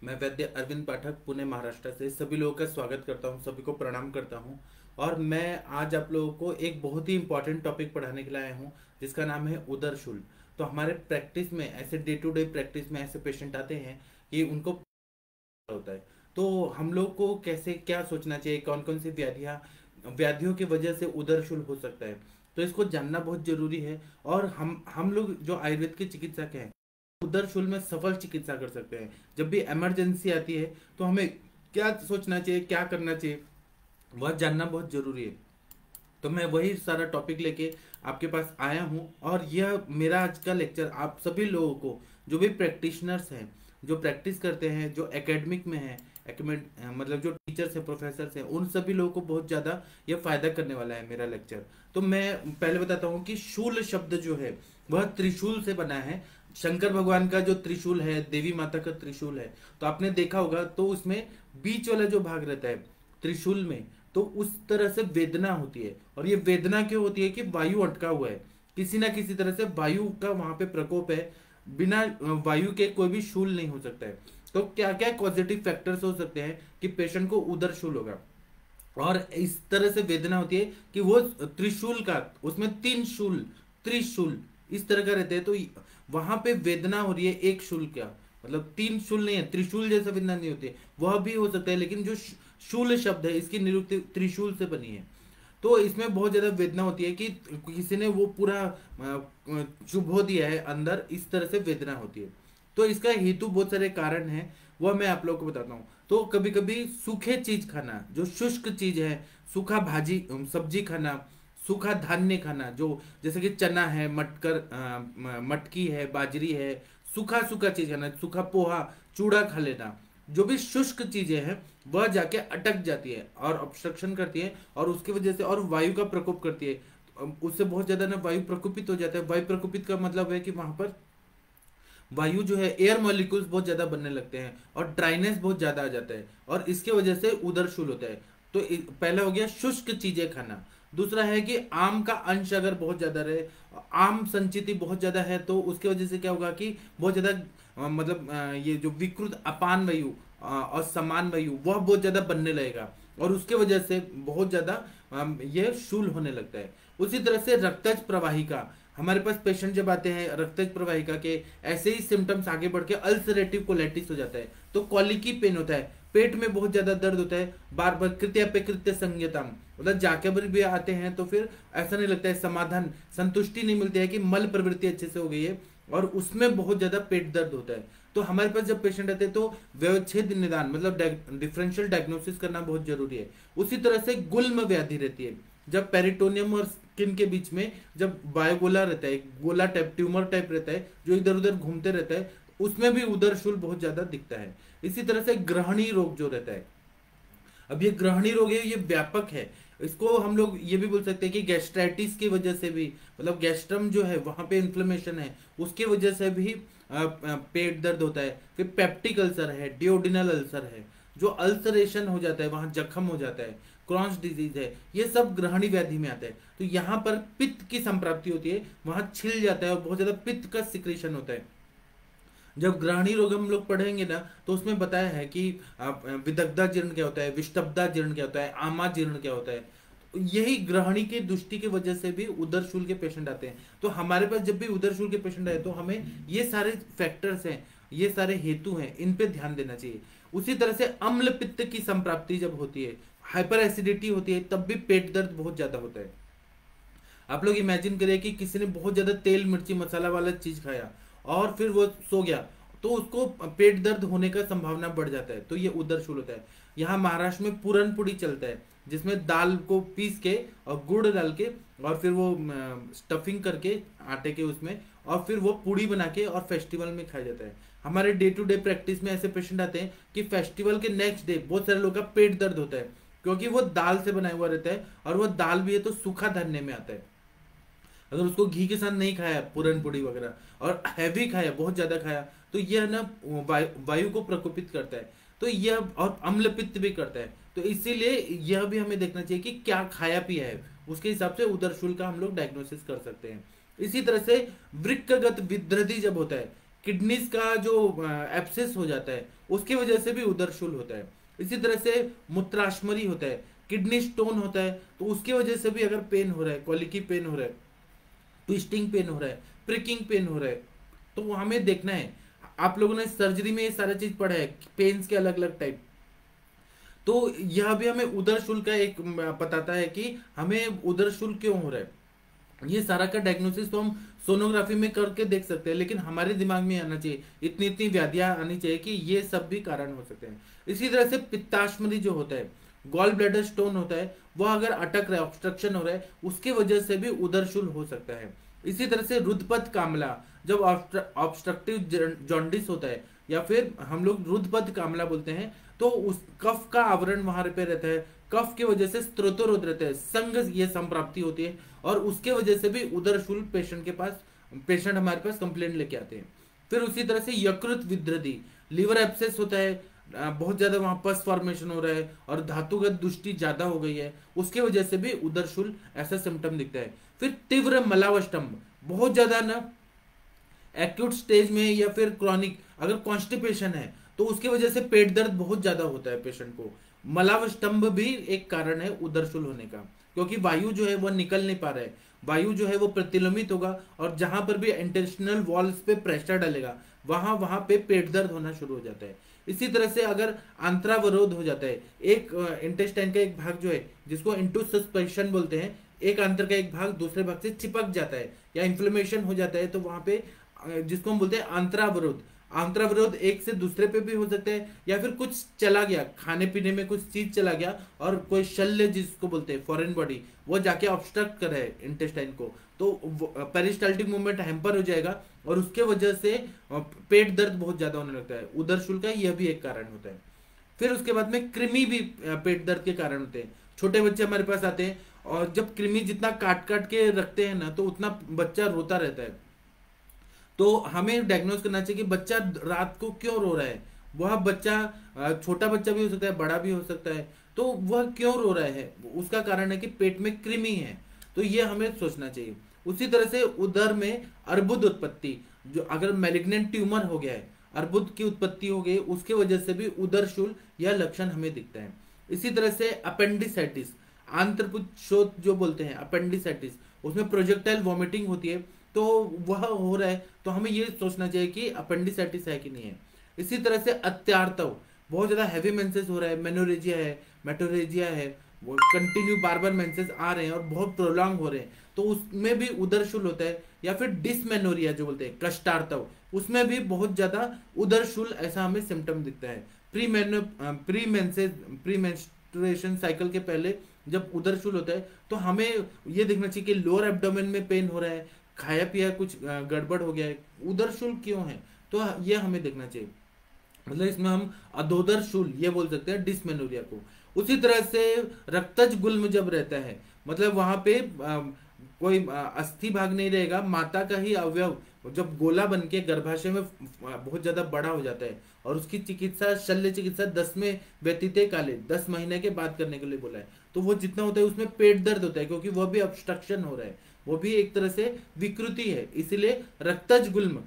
मैं वैद्य अरविंद पाठक पुणे महाराष्ट्र से सभी लोगों का स्वागत करता हूं, सभी को प्रणाम करता हूं। और मैं आज आप लोगों को एक बहुत ही इंपॉर्टेंट टॉपिक पढ़ाने के लिए आया हूं, जिसका नाम है उदर शूल। तो हमारे प्रैक्टिस में ऐसे डे टू डे प्रैक्टिस में ऐसे पेशेंट आते हैं कि उनको होता है। तो हम लोग को कैसे क्या सोचना चाहिए, कौन कौन सी व्याधियों की वजह से उदर शूल हो सकता है, तो इसको जानना बहुत जरूरी है। और हम लोग जो आयुर्वेद के चिकित्सक हैं, उदर शूल में सफल चिकित्सा कर सकते हैं। जब भी इमरजेंसी आती है तो हमें क्या सोचना चाहिए, क्या करना चाहिए, वह जानना बहुत जरूरी है। तो मैं वही सारा टॉपिक लेके आपके पास आया हूँ। और यह मेरा आज का लेक्चर आप सभी लोगों को, जो भी प्रैक्टिशनर्स हैं, जो प्रैक्टिस करते हैं, जो एकेडमिक में हैं, मतलब जो टीचर्स हैं, प्रोफेसर्स हैं, उन सभी लोगों को बहुत ज़्यादा यह फायदा करने वाला है मेरा लेक्चर। तो मैं पहले बताता हूँ कि शूल शब्द जो है वह त्रिशूल से बना है। शंकर भगवान का जो त्रिशूल है, देवी माता का त्रिशूल है, तो आपने देखा होगा तो उसमें बीच वाला जो भाग रहता है त्रिशूल में, तो उस तरह से वेदना होती है। और ये वेदना क्यों होती है कि वायु अटका हुआ है, किसी ना किसी तरह से वायु का वहां पे प्रकोप है। बिना वायु के कोई भी शूल नहीं हो सकता है। तो क्या क्या पॉजिटिव फैक्टर्स हो सकते हैं कि पेशेंट को उदर शूल होगा। और इस तरह से वेदना होती है कि वो त्रिशूल का, उसमें तीन शूल, त्रिशूल इस तरह का रहते हैं। तो वहां पे वेदना हो रही है एक शूल का, मतलब तीन शूल नहीं है, त्रिशूल जैसा वेदना नहीं होती है, वह भी हो सकता है। लेकिन जो शूल शब्द है, इसकी निरुक्ति त्रिशूल से बनी है। तो इसमें बहुत ज्यादा वेदना होती है कि किसी ने वो पूरा चुभो दिया है अंदर, इस तरह से वेदना होती है। तो इसका हेतु बहुत सारे कारण हैं, वह मैं आप लोगों को बताता हूँ। तो कभी कभी सूखे चीज खाना, जो शुष्क चीज है, सूखा भाजी सब्जी खाना, सूखा धान्य खाना, जो जैसे कि चना है, मटकी है, बाजरी है, सूखा सूखा चीज खाना, सूखा पोहा, चूड़ा खा लेना। जो भी शुष्क चीजें हैं वह जाके अटक जाती है और ऑब्स्ट्रक्शन करती है, और उसकी वजह से और वायु का प्रकोप करती है। उससे बहुत ज्यादा ना वायु प्रकोपित हो जाता है। वायु प्रकोपित का मतलब है कि वहां पर वायु जो है, एयर मॉलिक्यूल्स बहुत ज्यादा बनने लगते हैं और ड्राइनेस बहुत ज्यादा आ जाता है, और इसके वजह से उदर शूल होता है। तो पहला हो गया शुष्क चीजें खाना। दूसरा है कि आम का अंश अगर बहुत ज्यादा रहे, आम संचिति बहुत ज्यादा है, तो उसके वजह से क्या होगा कि बहुत ज्यादा मतलब ये जो विकृत अपान वायु और समान वायु वह बहुत ज्यादा बनने लगेगा, और उसके वजह से बहुत ज्यादा ये शूल होने लगता है। उसी तरह से रक्तज प्रवाहिका, हमारे पास पेशेंट जब आते हैं रक्तज प्रवाहिका के ऐसे ही सिम्टम्स आगे बढ़ के अल्सरेटिव कोलाइटिस हो जाता है, तो कॉलिकी पेन होता है, पेट में बहुत ज्यादा दर्द होता है, बार बार कृत्य पे कृत्य संज्ञतम, मतलब जाके भी आते हैं तो फिर ऐसा नहीं लगता है, समाधान संतुष्टि नहीं मिलती है कि मल प्रवृत्ति अच्छे से हो गई है, और उसमें बहुत ज्यादा पेट दर्द होता है। तो हमारे पास जब पेशेंट आते हैं तो व्यवच्छेद निदान, मतलब डिफरेंशियल डायग्नोसिस करना बहुत जरूरी है। उसी तरह से गुल्म व्याधि रहती है, जब पेरिटोनियम और स्किन के बीच में जब बायोगोला रहता है, गोला टाइप ट्यूमर टाइप रहता है जो इधर उधर घूमते रहता है, उसमें भी उदर शूल बहुत ज्यादा दिखता है। इसी तरह से ग्रहणी रोग जो रहता है, अब ये ग्रहणी रोग है, ये व्यापक है। इसको हम लोग ये भी बोल सकते हैं कि गैस्ट्राइटिस की वजह से भी, मतलब गैस्ट्रम जो है वहां पे इन्फ्लेमेशन है, उसके वजह से भी पेट दर्द होता है। फिर पेप्टिक अल्सर है, डिओडिनल अल्सर है, जो अल्सरेशन हो जाता है, वहां जख्म हो जाता है, क्रॉन्स डिजीज है, ये सब ग्रहणी व्याधि में आता है। तो यहाँ पर पित्त की संप्राप्ति होती है, वहां छिल जाता है और बहुत ज्यादा पित्त का सिक्रेशन होता है। जब ग्रहणी रोग हम लोग पढ़ेंगे ना, तो उसमें बताया है कि विदग्धा जीर्ण क्या होता है, विष्टब्धा जीर्ण क्या होता है, आमा जीर्ण क्या होता है। तो यही ग्रहणी की दृष्टि की वजह से भी उदरशूल के पेशेंट आते हैं। तो हमारे पास जब भी उदरशूल के पेशेंट आए तो हमें ये सारे फैक्टर्स हैं, ये सारे हेतु हैं, इन पे ध्यान देना चाहिए। उसी तरह से अम्ल पित्त की संप्राप्ति जब होती है, हाइपर एसिडिटी होती है, तब भी पेट दर्द बहुत ज्यादा होता है। आप लोग इमेजिन करिए कि किसी ने बहुत ज्यादा तेल मिर्ची मसाला वाला चीज खाया और फिर वो सो गया, तो उसको पेट दर्द होने का संभावना बढ़ जाता है। तो ये उदर शूल होता है। यहाँ महाराष्ट्र में पूरन पुड़ी चलता है, जिसमें दाल को पीस के और गुड़ डाल के और फिर वो स्टफिंग करके आटे के उसमें, और फिर वो पूड़ी बना के और फेस्टिवल में खाया जाता है। हमारे डे टू डे प्रैक्टिस में ऐसे पेशेंट आते हैं कि फेस्टिवल के नेक्स्ट डे बहुत सारे लोगों का पेट दर्द होता है, क्योंकि वो दाल से बना हुआ रहता है, और वो दाल भी है तो सूखा धान्य में आता है। अगर उसको घी के साथ नहीं खाया पूरन पूड़ी वगैरह, और हैवी खाया, बहुत ज्यादा खाया, तो यह ना वायु को प्रकोपित करता है। तो यह और अम्ल पित्त भी करता है। तो इसीलिए यह भी हमें देखना चाहिए कि क्या खाया पिया है, उसके हिसाब से उदर शूल का हम लोग डायग्नोसिस कर सकते हैं। इसी तरह से वृक्कगत विद्रधि जब होता है, किडनीज का जो एब्सेस हो जाता है उसकी वजह से भी उदरशूल होता है। इसी तरह से मूत्राशमरी होता है, किडनी स्टोन होता है, तो उसकी वजह से भी अगर पेन हो रहा है, कॉलिकी पेन हो रहा है, ट्विस्टिंग पेन हो रहा है, प्रिकिंग पेन हो रहा है, तो हमें देखना है। आप लोगों ने सर्जरी में ये सारा चीज पढ़ा है, पेन्स के अलग अलग टाइप, तो यह भी हमें उदर शुल्क का एक बताता है कि हमें उदर शुल्क क्यों हो रहा है। ये सारा का डायग्नोसिस तो हम सोनोग्राफी में करके देख सकते हैं, लेकिन हमारे दिमाग में आना चाहिए, इतनी इतनी व्याधियां आनी चाहिए कि ये सब भी कारण हो सकते हैं। इसी तरह से पित्ताशमरी जो होता है, गॉल ब्लैडर स्टोन होता है, वह अगर अटक रहा है, ऑब्स्ट्रक्शन हो रहा है, उसकी वजह से भी उदरशूल हो सकता है। इसी तरह से रुद्धपथ कामला, जब ऑब्स्ट्रक्टिव जॉन्डिस होता है या फिर हम लोग रुद्धपथ कामला बोलते हैं, तो उस कफ का आवरण वहां पे रहता है, कफ की वजह से स्त्रोतरोध रहता है, संघ ये संप्राप्ति होती है, और उसके वजह से भी उदरशूल पेशेंट हमारे पास कंप्लेंट लेके आते हैं। फिर उसी तरह से यकृत विद्रति, लीवर एब्सेस होता है, बहुत ज्यादा वहां पस फॉर्मेशन हो रहा है और धातुगत दुष्टि ज्यादा हो गई है, उसके वजह से भी उदरशूल ऐसा सिम्टम दिखता है। फिर तीव्र मलावष्टम, बहुत ज्यादा ना एक्यूट स्टेज में या फिर क्रॉनिक अगर कॉन्स्टिपेशन है तो उसकी वजह से पेट दर्द बहुत ज्यादा होता है पेशेंट को। मलावस्तंभ भी एक कारण है उदरशूल होने का, क्योंकि वायु जो है वो निकल नहीं पा रहा है, वायु जो है वो प्रतिलंबित होगा और जहां पर भी इंटेस्टिनल वॉल्स पे प्रेशर डालेगा वहां वहां पे पेट दर्द होना शुरू हो जाता है। इसी तरह से अगर आंत्रावरोध हो जाता है, एक इंटेस्टाइन का एक भाग जो है जिसको इंटू सस्पेंशन बोलते हैं, एक आंत्र का एक भाग दूसरे भाग से चिपक जाता है या इन्फ्लेमेशन हो जाता है, तो वहां पे जिसको हम बोलते हैं आंत्रावरोध, आंत्रावरोध एक से दूसरे पे भी हो सकता है, या फिर कुछ चला गया, खाने पीने में कुछ चीज चला गया और कोई शल्य जिसको बोलते हैं फॉरेन बॉडी, वो जाके ऑब्स्ट्रक्ट करे इंटेस्टाइन को, तो पेरिस्टाल्टिक मूवमेंट हैम्पर हो जाएगा और उसके वजह से पेट दर्द बहुत ज्यादा होने लगता है। उदरशूल का यह भी एक कारण होता है। फिर उसके बाद में कृमि भी पेट दर्द के कारण होते हैं। छोटे बच्चे हमारे पास आते हैं और जब कृमि जितना काट काट के रखते हैं ना, तो उतना बच्चा रोता रहता है, तो हमें डायग्नोज करना चाहिए कि बच्चा रात को क्यों रो रहा है। वह बच्चा छोटा बच्चा भी हो सकता है, बड़ा भी हो सकता है, तो वह क्यों रो रहा है, उसका कारण है कि पेट में कृमि है, तो ये हमें सोचना चाहिए। उसी तरह से उदर में अर्बुद उत्पत्ति, जो अगर मैलिग्नेंट ट्यूमर हो गया है, अर्बुद की उत्पत्ति हो गई, उसके वजह से भी उदरशूल यह लक्षण हमें दिखता है। इसी तरह से अपेंडिसाइटिस, आंत्रपुच्छोथ जो बोलते हैं अपेंडिसाइटिस, उसमें प्रोजेक्टाइल वॉमिटिंग होती है, तो वह हो रहा है, तो हमें ये सोचना चाहिए कि अपेंडिसाइटिस है कि नहीं है। इसी तरह से अत्यार्तव, बहुत ज्यादा हैवी मेंसेस हो रहा है, मेनोरेजिया है, मेटोरेजिया है, वो कंटिन्यू बार बार मेंसेस आ रहे हैं और बहुत प्रोलॉन्ग हो रहे हैं, तो उसमें भी उदरशूल होता है। या फिर डिसमेनोरिया जो बोलते हैं कष्टार्तव, उसमें भी बहुत ज्यादा उदरशूल ऐसा हमें सिम्टम दिखता है। प्री मेंस्ट्रुएशन साइकिल के पहले जब उदरशूल होता है तो हमें ये देखना चाहिए कि लोअर एब्डोमेन में पेन हो रहा है, खाया पिया कुछ गड़बड़ हो गया है, उदरशूल क्यों है, तो ये हमें देखना चाहिए। मतलब इसमें हम अधोदरशूल ये बोल सकते हैं डिसमेनोरिया को। उसी तरह से रक्तज गुल्म जब रहता है, मतलब वहां पे कोई अस्थि भाग नहीं रहेगा, माता का ही अवयव जब गोला बन के गर्भाशय में बहुत ज्यादा बड़ा हो जाता है, और उसकी चिकित्सा शल्य चिकित्सा 10वें व्यतीते काले 10 महीने के बाद करने के लिए बोला है, तो वो जितना होता है उसमें पेट दर्द होता है, क्योंकि वह भी ऑब्स्ट्रक्शन हो रहा है, वो भी एक तरह से विकृति है, इसलिए रक्तज गुल्म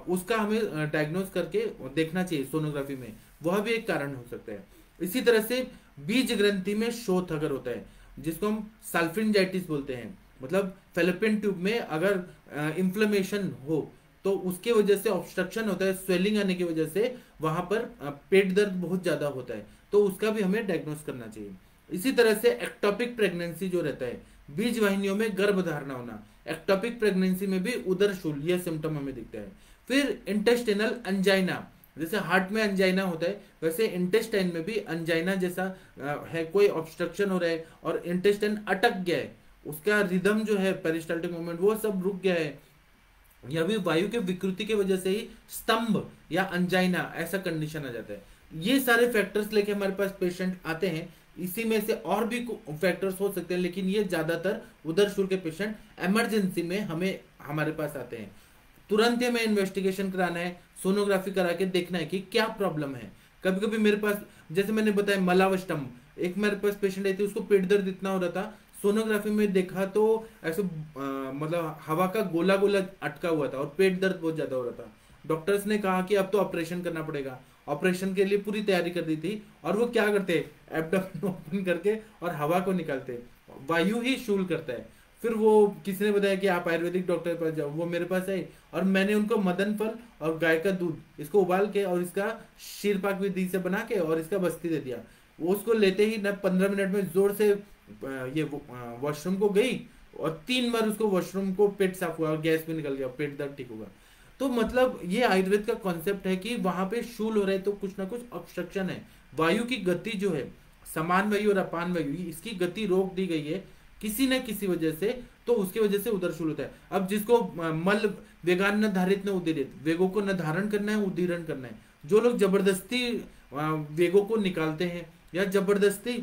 उसका हमें डायग्नोज करके देखना चाहिए सोनोग्राफी में, वह भी एक कारण हो सकता है। इसी तरह से बीज ग्रंथि में शोथ अगर होता है, जिसको हम साल्फिंजाइटिस बोलते हैं, मतलब फेलोपियन ट्यूब में अगर इन्फ्लेमेशन हो तो उसके वजह से ऑब्स्ट्रक्शन होता है, स्वेलिंग आने की वजह से वहां पर पेट दर्द बहुत ज्यादा होता है, तो उसका भी हमें डायग्नोज करना चाहिए। इसी तरह से एक्टोपिक प्रेगनेंसी जो रहता है, बीज वाहिनियों में गर्भ धारणा होना, एक्टोपिक प्रेगनेंसी में भी उदरशूल यह सिम्टम हमें दिखता है। फिर इंटेस्टिनल अंजाइना, जैसे हार्ट में अंजाइना होता है वैसे इंटेस्टाइन में भी अंजाइना जैसा है, कोई ऑब्स्ट्रक्शन हो रहा है और इंटेस्टाइन अटक गया है, उसका रिदम जो है पेरिस्टाल्टिक मूवमेंट वो सब रुक गया है, या भी वायु के विकृति की वजह से ही स्तंभ या अंजाइना ऐसा कंडीशन आ जाता है। ये सारे फैक्टर्स लेके हमारे पास पेशेंट आते हैं, इसी में से और भी फैक्टर्स हो सकते हैं, लेकिन ये ज्यादातर उदरशूल के पेशेंट इमरजेंसी में हमारे पास आते हैं। तुरंत हमें इन्वेस्टिगेशन कराना है, सोनोग्राफी करा के देखना है कि क्या प्रॉब्लम है। कभी कभी मेरे पास, जैसे मैंने बताया मलावस्टम, एक मेरे पास पेशेंट आई थी, उसको पेट दर्द इतना हो रहा था, सोनोग्राफी में देखा तो ऐसे मतलब हवा का गोला गोला अटका हुआ था और पेट दर्द बहुत ज्यादा हो रहा था। डॉक्टर्स ने कहा कि अब तो ऑपरेशन करना पड़ेगा। ऑपरेशन के लिए पूरी तैयारी कर दी थी, और वो क्या करते, एब्डोमेन ओपन करके और हवा को निकालते, वायु ही शूल करता है। फिर वो किसी ने बताया कि आप आयुर्वेदिक डॉक्टर के पास जाओ, वो मेरे पास आई और मैंने उनको मदन फल और गाय का दूध इसको उबाल के और इसका शीरपाक विधि से बना के और इसका बस्ती दे दिया। वो उसको लेते ही ना 15 मिनट में जोर से ये वॉशरूम को गई और 3 बार उसको वॉशरूम को पेट साफ हुआ और गैस भी निकल गया, पेट दर्द ठीक होगा। तो मतलब ये आयुर्वेद का कॉन्सेप्ट है कि वहां पे शूल हो रहा है तो कुछ ना कुछ ऑब्स्ट्रक्शन है। वायु की गति जो है, समान वायु और अपान वायु, इसकी गति रोक दी गई है किसी न किसी वजह से, तो उसकी वजह से उदर शूल होता है। अब जिसको मल वेगान न धारित न उदीरित, वेगों को न धारण करना है उदीरण करना है, जो लोग जबरदस्ती वेगों को निकालते हैं या जबरदस्ती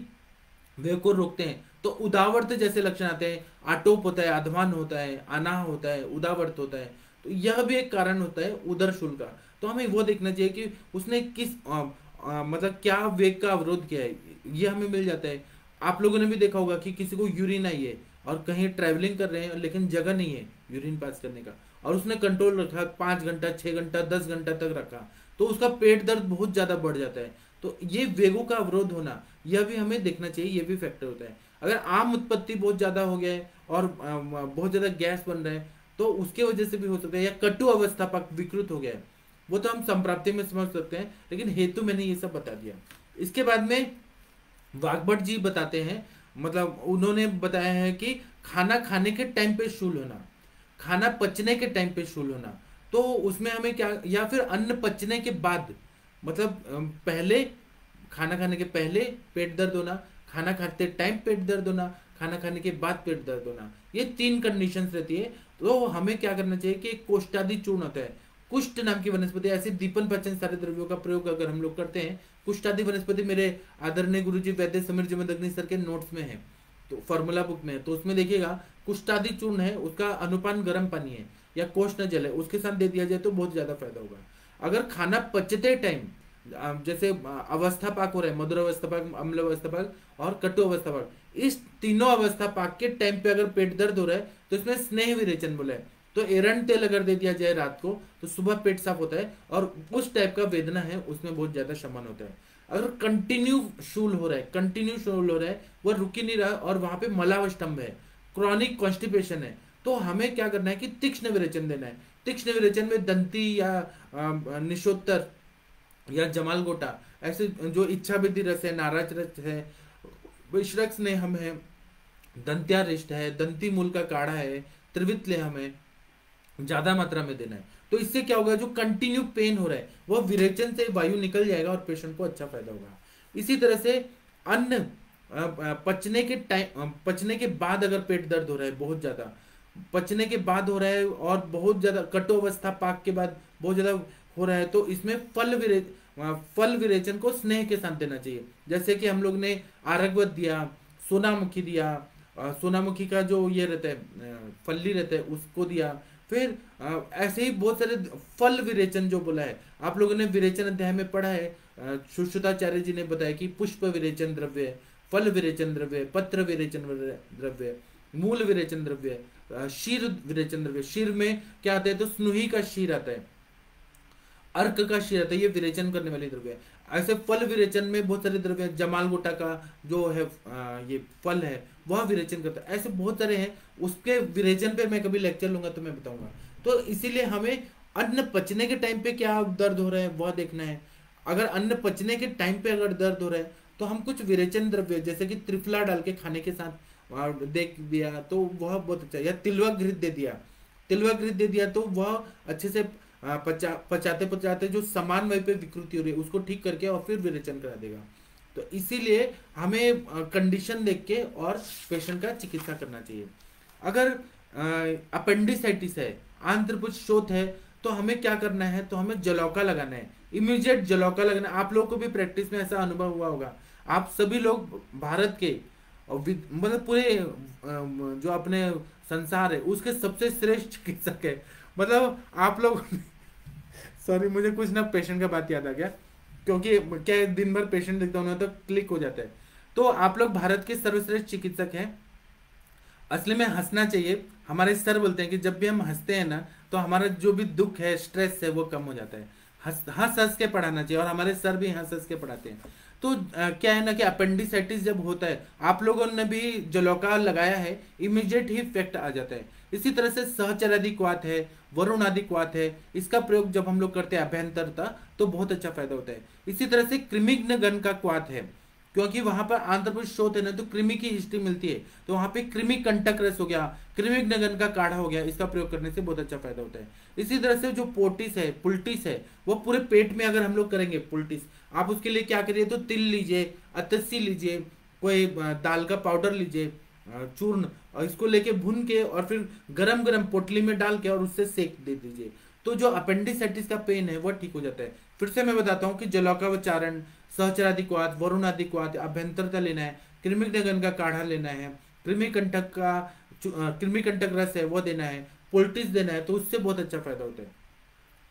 वेग को रोकते हैं तो उदावर्त जैसे लक्षण आते हैं। आटोप होता है, अधमान होता है, अनाह होता है, उदावर्त होता है। तो यह भी एक कारण होता है उदर शूल का। तो हमें वो देखना चाहिए कि उसने किस मतलब क्या वेग का अवरोध किया है, ये हमें मिल जाता है। आप लोगों ने भी देखा होगा कि किसी को यूरिन आई है और कहीं ट्रैवलिंग कर रहे हैं लेकिन जगह नहीं है यूरिन पास करने का, और उसने कंट्रोल रखा 5 घंटा 6 घंटा 10 घंटा तक रखा, तो उसका पेट दर्द बहुत ज्यादा बढ़ जाता है। तो ये वेगों का अवरोध होना, यह भी हमें देखना चाहिए, ये भी फैक्टर होता है। अगर आम उत्पत्ति बहुत ज्यादा हो गया है और बहुत ज्यादा गैस बन रहा है तो उसके वजह से भी हो सकता है, या कटु अवस्था पक विकृत हो गया है, वो तो हम संप्राप्ति में समझ सकते हैं, लेकिन हेतु मैंने ये सब बता दिया। इसके बाद में वाग्भट जी बताते हैं, मतलब उन्होंने बताया है कि खाना खाने के टाइम पे शूल होना, खाना पचने के टाइम पे शूल होना, तो उसमें हमें क्या, या फिर अन्न पचने के बाद, मतलब पहले खाना खाने के पहले पेट दर्द होना, खाना खाते टाइम पेट दर्द होना, खाना खाने के बाद पेट दर्द होना, ये 3 कंडीशंस रहती है। तो हमें क्या करना चाहिए कि कोष्ठादि चूर्ण होता है, कुष्ठ नाम की वनस्पति, ऐसे दीपन पचन सारे द्रव्यों का प्रयोग अगर हम लोग करते हैं, कुष्ठादि वनस्पति मेरे आदरणीय गुरुजी वैद्य समीर जमदग्नि सर के नोट्स में है, तो फॉर्मूला बुक में है, तो उसमें देखिएगा कुष्ठादि चूर्ण है, उसका अनुपान गर्म पानी है या कोष्ठ जल है, उसके साथ दे दिया जाए तो बहुत ज्यादा फायदा होगा। अगर खाना पचते टाइम जैसे अवस्था पाक हो रहा है, मधुर अवस्था पाक, अम्ल अवस्था पाक और कटु अवस्था पाक, इस तीनों अवस्था पाक के टाइम पे अगर पेट दर्द हो रहा है तो इसमें स्नेह विरेचन बोला है, तो एरंड तेल अगर दे दिया जाए रात को तो सुबह पेट साफ होता है और उस टाइप का वेदना है उसमें बहुत ज्यादा शमन होता है। अगर कंटिन्यू शूल हो रहा है, कंटिन्यू शूल हो रहा है, वह रुक ही नहीं रहा और वहां पे मलावष्टम्भ है, क्रॉनिक कॉन्स्टिपेशन है, तो हमें क्या करना है कि तीक्ष्ण विरेचन देना है। तीक्ष्ण विरेचन में दंती या निशोत्तर या जमाल गोटा, ऐसे जो इच्छा विधि रस है, नाराज रस है, विश्रक स्नेहम है, दंत्यारिष्ट है, दंती मूल का काढ़ा है, त्रिवित लेहम है, ज्यादा मात्रा में देना है। तो इससे क्या होगा, जो कंटिन्यू पेन हो रहा है वह विरेचन से वायु निकल जाएगा और पेशेंट को अच्छा फायदा होगा। इसी तरह से अन्न पचने के टाइम, पचने के बाद अगर पेट दर्द हो रहा है बहुत ज्यादा, पचने के बाद हो रहा है और बहुत ज्यादा कटु अवस्था पाक के बाद बहुत ज्यादा हो रहा है, तो इसमें फल विरेचन को स्नेह के साथ देना चाहिए। जैसे कि हम लोग ने आरगवत दिया, सोनामुखी दिया, सोनामुखी का जो ये रहता है फल्ली रहता है उसको दिया, फिर ऐसे ही बहुत सारे फल विरेचन जो बोला है, आप लोगों ने विरेचन अध्याय में पढ़ा है, सुश्रुताचार्य जी ने बताया कि पुष्प विरेचन द्रव्य, फल विरेचन द्रव्य, पत्र विरेचन द्रव्य, मूल विरेचन द्रव्य, शीर विरेचन द्रव्य। शीर में क्या आता है, तो स्नुही का शीर आता है, अर्क का शीर आता है, ये विरेचन करने वाली द्रव्य है। ऐसे फल विरेचन में बहुत सारे द्रव्य, जमाल गोटा का जो है ये फल है वह विरेचन करता है, ऐसे बहुत सारे हैं। उसके विरेचन पे मैं कभी लेक्चर लूंगा तो मैं बताऊंगा। तो इसीलिए हमें अन्न पचने के टाइम पे क्या दर्द हो रहा है वह देखना है। अगर अन्न पचने के टाइम पे अगर दर्द हो रहा है तो हम कुछ विरेचन द्रव्य जैसे कि त्रिफला डाल के खाने के साथ देख दिया तो वह बहुत अच्छा, या तिलवा घृत दे दिया, तिलवा घृत दे दिया तो वह अच्छे से पचाते पचाते जो समान वायु पे विकृति हो रही है उसको ठीक करके और फिर विरेचन करा देगा। तो इसीलिए हमें कंडीशन देख के और पेशेंट का चिकित्सा करना चाहिए। अगर अपेंडिसाइटिस है, आंत्रपुच्छ शोथ है, तो हमें क्या करना है, तो हमें जलौका लगाना है, इमीडिएट जलौका लगाना है। आप लोगों को भी प्रैक्टिस में ऐसा अनुभव हुआ होगा, आप सभी लोग भारत के मतलब पूरे जो अपने संसार है उसके सबसे श्रेष्ठ चिकित्सक है, मतलब आप लोग सॉरी मुझे कुछ ना पेशेंट का बात याद आ गया, क्योंकि क्या दिन भर पेशेंट देखता हूँ तो क्लिक हो जाता है। तो आप लोग भारत के सर्वश्रेष्ठ चिकित्सक हैं, असली में हंसना चाहिए। हमारे सर बोलते हैं कि जब भी हम हंसते हैं ना तो हमारा जो भी दुख है, स्ट्रेस है, वो कम हो जाता है। हंस हंस हंस के पढ़ाना चाहिए, और हमारे सर भी हंस हंस के पढ़ाते हैं। तो क्या है ना कि अपेंडिसाइटिस जब होता है, आप लोगों ने भी जलौका लगाया है, इमीडिएट ही इफेक्ट आ जाता है। इसी तरह से सहचरादि क्वाथ है, वरुण आदि क्वाथ है, इसका प्रयोग जब हम लोग करते हैं अभ्यंतरता, तो बहुत अच्छा फायदा होता है। इसी तरह से कृमिघ्न गण का क्वाथ है, क्योंकि वहां पर आंध्र प्रदेश शोध है ना, तो कृमि की हिस्ट्री मिलती है, तो वहां पे कृमि कंटक रस हो गया, कृमिघ्न का काढ़ा हो गया, इसका प्रयोग करने से बहुत अच्छा फायदा होता है। इसी तरह से जो पोटिस है, पुल्टिस है, वो पूरे पेट में अगर हम लोग करेंगे पुल्टिस, आप उसके लिए क्या करिए, तो तिल लीजिए, अतसी लीजिए, कोई दाल का पाउडर लीजिए, चूर्ण, और इसको लेके भून के और फिर गरम गरम पोटली में डाल के और उससे सेक दे दीजिए, तो जो अपेंडिसाइटिस का पेन है वो ठीक हो जाता है। फिर से मैं बताता हूँ कि जलौकावचारण, सहचरादि क्वाथ, वरुण आदि क्वाथ, अभ्यंतरता लेना है, कृमिघ्न का काढ़ा लेना है, कृमि कंटक रस है वो देना है, पोल्टिस देना है, तो उससे बहुत अच्छा फायदा होता है।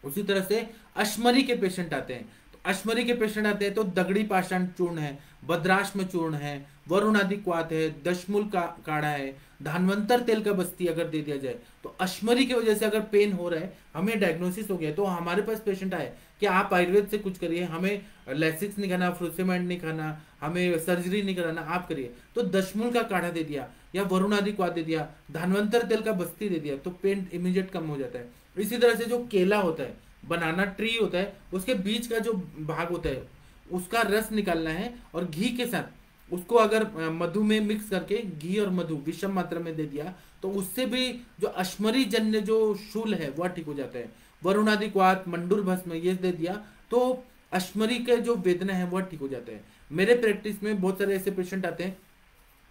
उसी तरह से अश्मरी के पेशेंट आते हैं, तो अश्मरी के पेशेंट आते हैं तो दगड़ी पाषाण चूर्ण है, भद्राश्म चूर्ण है, वरुण आदि क्वाथ है, दशमूल का काढ़ा है, धानवंतर तेल का बस्ती अगर दे दिया जाए, तो अश्मरी की वजह से अगर पेन हो रहा है, हमें डायग्नोसिस हो गया, तो हमारे पास पेशेंट आए कि आप आयुर्वेद से कुछ करिए, हमें लेसिक्स नहीं खाना, फ्रूसेमाइड नहीं खाना, हमें सर्जरी नहीं कराना, आप करिए, तो दशमूल का काढ़ा दे दिया या वरुण आदि क्वाथ दे दिया, धानवंतर तेल का बस्ती दे दिया, तो पेन इमीडिएट कम हो जाता है। इसी तरह से जो केला होता है, बनाना ट्री होता है, उसके बीच का जो भाग होता है उसका रस निकालना है, और घी के साथ उसको अगर मधु में मिक्स करके घी और मधु विषम मात्रा में दे दिया, तो उससे भी जो अश्मरी जन्य जो शूल है वह ठीक हो जाता है। वरुण आदि क्वाथ, मंडूर भस्म ये दे दिया, तो अश्मरी के जो वेदना है वह ठीक हो जाता है। मेरे प्रैक्टिस में बहुत सारे ऐसे पेशेंट आते हैं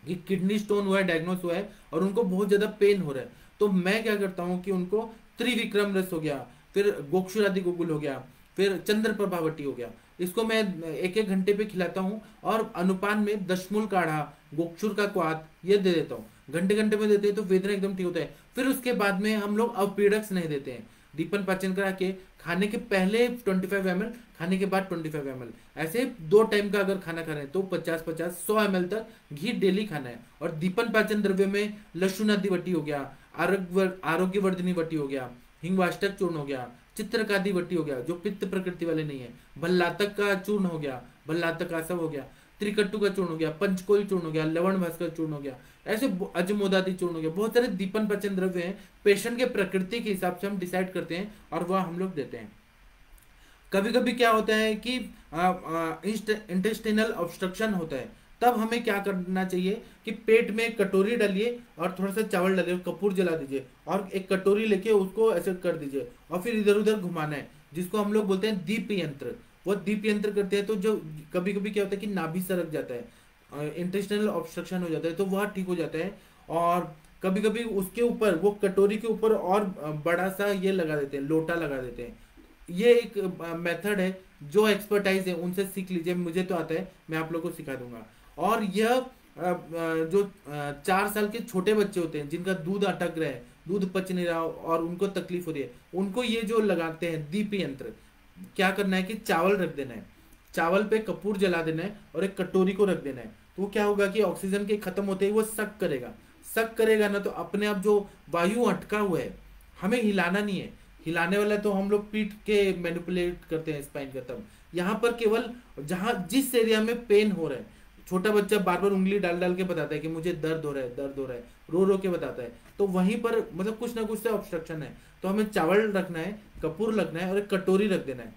कि किडनी स्टोन हुआ है, डायग्नोस हुआ है, और उनको बहुत ज्यादा पेन हो रहा है, तो मैं क्या करता हूँ कि उनको त्रिविक्रम रस हो गया, फिर गोक्षुरादि गोकुल हो गया, फिर चंद्र प्रभावटी हो गया, इसको मैं एक एक घंटे पे खिलाता हूँ, और अनुपान में दशमूल काढ़ा, गोक्षुर का क्वाथ ये दे देता हूँ, घंटे घंटे में देते हैं, तो वेदना एकदम ठीक होता है। फिर उसके बाद में हम लोग अवपीड़क नहीं देते हैं, दीपन पाचन करा के खाने के पहले 25 ml, खाने के बाद 25 ml, ऐसे 2 टाइम का अगर खाना खा रहे हैं तो 50-50 100 ml तक घी डेली खाना है। और दीपन पाचन द्रव्य में लहसुनादि वटी हो गया, आरोग्यवर्धनी वटी हो गया, हिंगवाष्टक चूर्ण हो गया, चित्रकादि वटी हो गया जो पित्त प्रकृति वाले नहीं है, भल्लातक का चूर्ण हो गया, भल्लातक आसव हो गया, त्रिकट्टू का चूर्ण हो गया, पंचकोल चूर्ण हो गया, लवण भास्कर चूर्ण हो गया, ऐसे अजमोदादि चूर्ण हो गया, बहुत सारे दीपन पाचन द्रव्य हैं, पेशेंट के प्रकृति के हिसाब से हम डिसाइड करते हैं और वह हम लोग देते हैं। कभी कभी क्या होता है कि इंटेस्टिनल ऑब्स्ट्रक्शन होता है, तब हमें क्या करना चाहिए कि पेट में कटोरी डालिए और थोड़ा सा चावल डालिए, कपूर जला दीजिए, और एक कटोरी लेके उसको ऐसे कर दीजिए, और फिर इधर उधर घुमाना है, जिसको हम लोग बोलते हैं दीप यंत्र। वो दीप यंत्र करते हैं तो जो कभी कभी क्या होता है कि नाभि सरक जाता है, इंटेस्टिनल ऑब्स्ट्रक्शन हो जाता है, तो वह ठीक हो जाता है। और कभी कभी उसके ऊपर, वो कटोरी के ऊपर और बड़ा सा ये लगा देते हैं, लोटा लगा देते हैं। ये एक मेथड है, जो एक्सपर्टाइज है उनसे सीख लीजिए, मुझे तो आता है, मैं आप लोगों को सिखा दूंगा। और यह जो 4 साल के छोटे बच्चे होते हैं जिनका दूध अटक रहा है, दूध पच नहीं रहा और उनको तकलीफ हो रही है, उनको ये जो लगाते हैं दीप यंत्र, क्या करना है कि चावल रख देना है, चावल पे कपूर जला देना है और एक कटोरी को रख देना है, तो वो क्या होगा कि ऑक्सीजन के खत्म होते ही वो सक करेगा, सक करेगा ना, तो अपने आप जो वायु अटका हुआ है, हमें हिलाना नहीं है, हिलाने वाला तो हम लोग पीठ के मैनिपुलेट करते हैं स्पाइन का, तब यहाँ पर केवल जहां जिस एरिया में पेन हो रहा है, छोटा बच्चा बार बार उंगली डाल डाल के बताता है कि मुझे दर्द हो रहा है, दर्द हो रहा है, रो रो के बताता है, तो वहीं पर मतलब कुछ ना कुछ से ऑब्स्ट्रक्शन है, तो हमें चावल रखना है, कपूर रखना है और एक कटोरी रख देना है,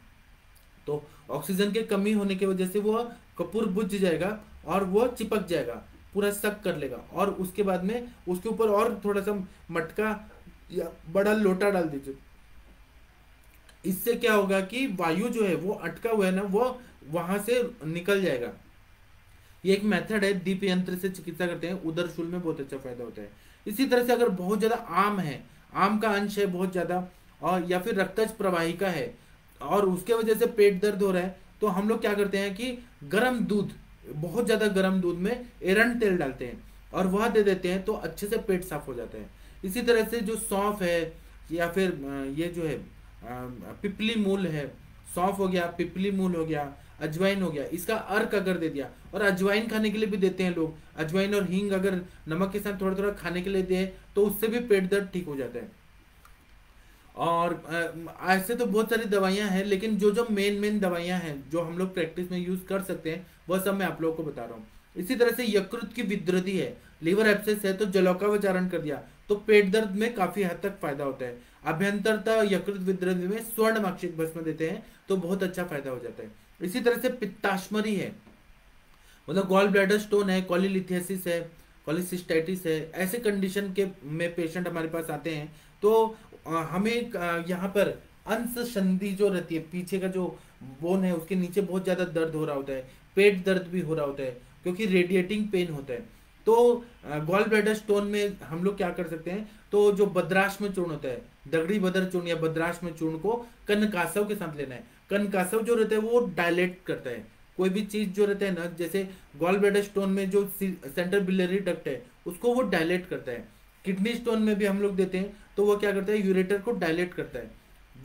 तो ऑक्सीजन की कमी होने की वजह से वो कपूर बुझ जाएगा और वो चिपक जाएगा, पूरा सक कर लेगा, और उसके बाद में उसके ऊपर और थोड़ा सा मटका या बड़ा लोटा डाल दीजिए। इससे क्या होगा कि वायु जो है वो अटका हुआ है ना, वो वहां से निकल जाएगा। ये एक मेथड है, दीप यंत्र से चिकित्सा करते हैं, उदर शूल में बहुत अच्छा फायदा होता है। इसी तरह से अगर बहुत ज्यादा आम है, आम का अंश है बहुत ज्यादा, और या फिर रक्तज प्रवाहिका है और उसके वजह से पेट दर्द हो रहा है, तो हम लोग क्या करते हैं कि गर्म दूध, बहुत ज्यादा गर्म दूध में एरंड तेल डालते हैं और वह दे देते हैं, तो अच्छे से पेट साफ हो जाता है। इसी तरह से जो सौंफ है या फिर ये जो है पिपली मूल है, सौंफ हो गया, पिपली मूल हो गया, अजवाइन हो गया, इसका अर्क अगर दे दिया, और अजवाइन खाने के लिए भी देते हैं लोग, अजवाइन और हींग अगर नमक के साथ थोड़ा थोड़ा खाने के लिए दे तो उससे भी पेट दर्द ठीक हो जाता है। और ऐसे तो बहुत सारी दवाइयां हैं, लेकिन जो जो मेन मेन दवाइयां हैं जो हम लोग प्रैक्टिस में यूज कर सकते हैं वह सब मैं आप लोगों को बता रहा हूँ। इसी तरह से यकृत की विद्रति है, लीवर एब्सेस है तो जलौकाचारण कर दिया तो पेट दर्द में काफी हद तक फायदा होता है। अभ्यंतरता यकृत विद्रति में स्वर्ण माक्षिक भस्म देते हैं तो बहुत अच्छा फायदा हो जाता है। इसी तरह से पित्ताश्मरी है, मतलब गॉल ब्लैडर स्टोन है, कॉलीलिथियासिस है, कॉलीसिस्टाइटिस है, ऐसे कंडीशन के में पेशेंट हमारे पास आते हैं तो हमें यहाँ पर अंश संधि जो रहती है, पीछे का जो बोन है उसके नीचे बहुत ज्यादा दर्द हो रहा होता है, पेट दर्द भी हो रहा होता है क्योंकि रेडिएटिंग पेन होता है। तो गॉल ब्लैडर स्टोन में हम लोग क्या कर सकते हैं, तो जो बद्राश्म चूर्ण होता है, दगड़ी बदर चूर्ण या बद्राश्म चूर्ण को कनकासव के साथ लेना है। कनकासव जो रहता है वो डायलेट करता है, कोई भी चीज जो रहता है ना, जैसे गॉल ब्लैडर स्टोन में जो सेंट्रल बिलियरी डक्ट है उसको वो डायलेट करता है। किडनी स्टोन में भी हम लोग देते हैं तो वो क्या करता है, यूरेटर को डायलेट करता है,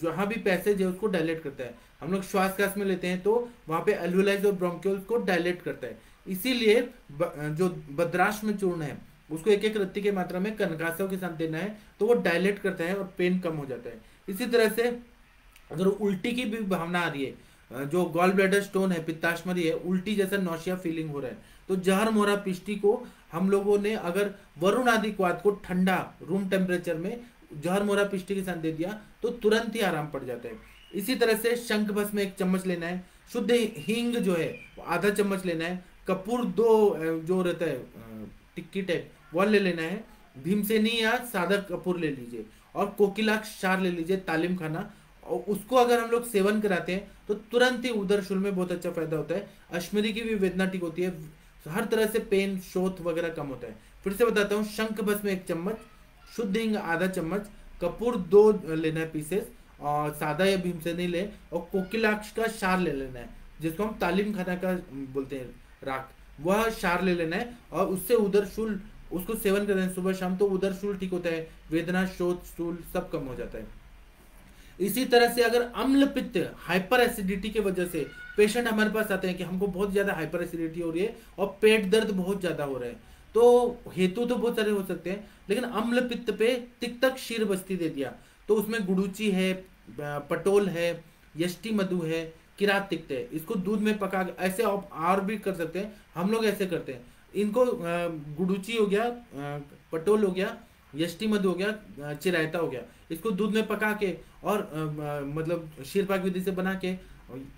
जहां भी पैसेज है उसको डायलेट करता है। हम लोग श्वास में लेते हैं तो वहां पे एल्वियोलाइज और ब्रोंकियोल्स को डायलेट करता है। इसीलिए जो बद्राश्म चूर्ण है उसको एक एक रत्ती की मात्रा में कनकासव के साथ देना है तो वो डायलेट करता है और पेन कम हो जाता है। इसी तरह से अगर उल्टी की भी भावना आ रही है, जो गॉल ब्लैडर स्टोन है, पित्ताश्मरी है, उल्टी जैसा नौशिया फीलिंग हो रहा है, तो जहर मोरा पिष्टी को हम लोगों ने अगर वरुण आदि क्वाथ को ठंडा रूम टेम्परेचर में जहर मोरा पिष्टी के साथ दे दिया तो तुरंत ही आराम पड़ जाता है। इसी तरह से शंख भस्म 1 चम्मच लेना है, शुद्ध हींग जो है आधा चम्मच लेना है, कपूर 2 जो रहता है टिक्की टाइप वह ले लेना है, भीमसेनी या सादा कपूर ले लीजिए, और कोकिलाक्ष क्षार ले लीजिए तालीम खाना, और उसको अगर हम लोग सेवन कराते हैं तो तुरंत ही उदर शूल में बहुत अच्छा फायदा होता है। अश्मरी की भी वेदना ठीक होती है, हर तरह से पेन शोथ वगैरह कम होता है। फिर से बताता हूँ, शंख भस्म 1 चम्मच, शुद्ध हींग आधा चम्मच, कपूर 2 लेना है पीसेस, और सादा या भीमसेनी ले, और कोकिलाक्ष का क्षार ले लेना है जिसको हम तालीम खाना का बोलते हैं राख, वह क्षार ले लेना है, और उससे उदर शूल उसको सेवन करना है सुबह शाम तो उदर शूल ठीक होता है, वेदना शोथ शूल सब कम हो जाता है। इसी तरह से अगर अम्ल पित्त हाइपर एसिडिटी की वजह से पेशेंट हमारे पास आते हैं कि हमको बहुत ज्यादा हाइपर एसिडिटी हो रही है और पेट दर्द बहुत ज्यादा हो रहा है, तो हेतु तो बहुत सारे हो सकते हैं, लेकिन अम्ल पित्त पे तिक्तक क्षीर बस्ती दे दिया तो उसमें गुड़ूची है, पटोल है, यष्टि मधु है, किरात तिक्त है, इसको दूध में पका ऐसे और भी कर सकते हैं। हम लोग ऐसे करते हैं, इनको गुड़ूची हो गया, पटोल हो गया, यष्टि मधु हो गया, चिरायता हो गया, इसको दूध में पका के और मतलब शीरपाक विधि से बना के,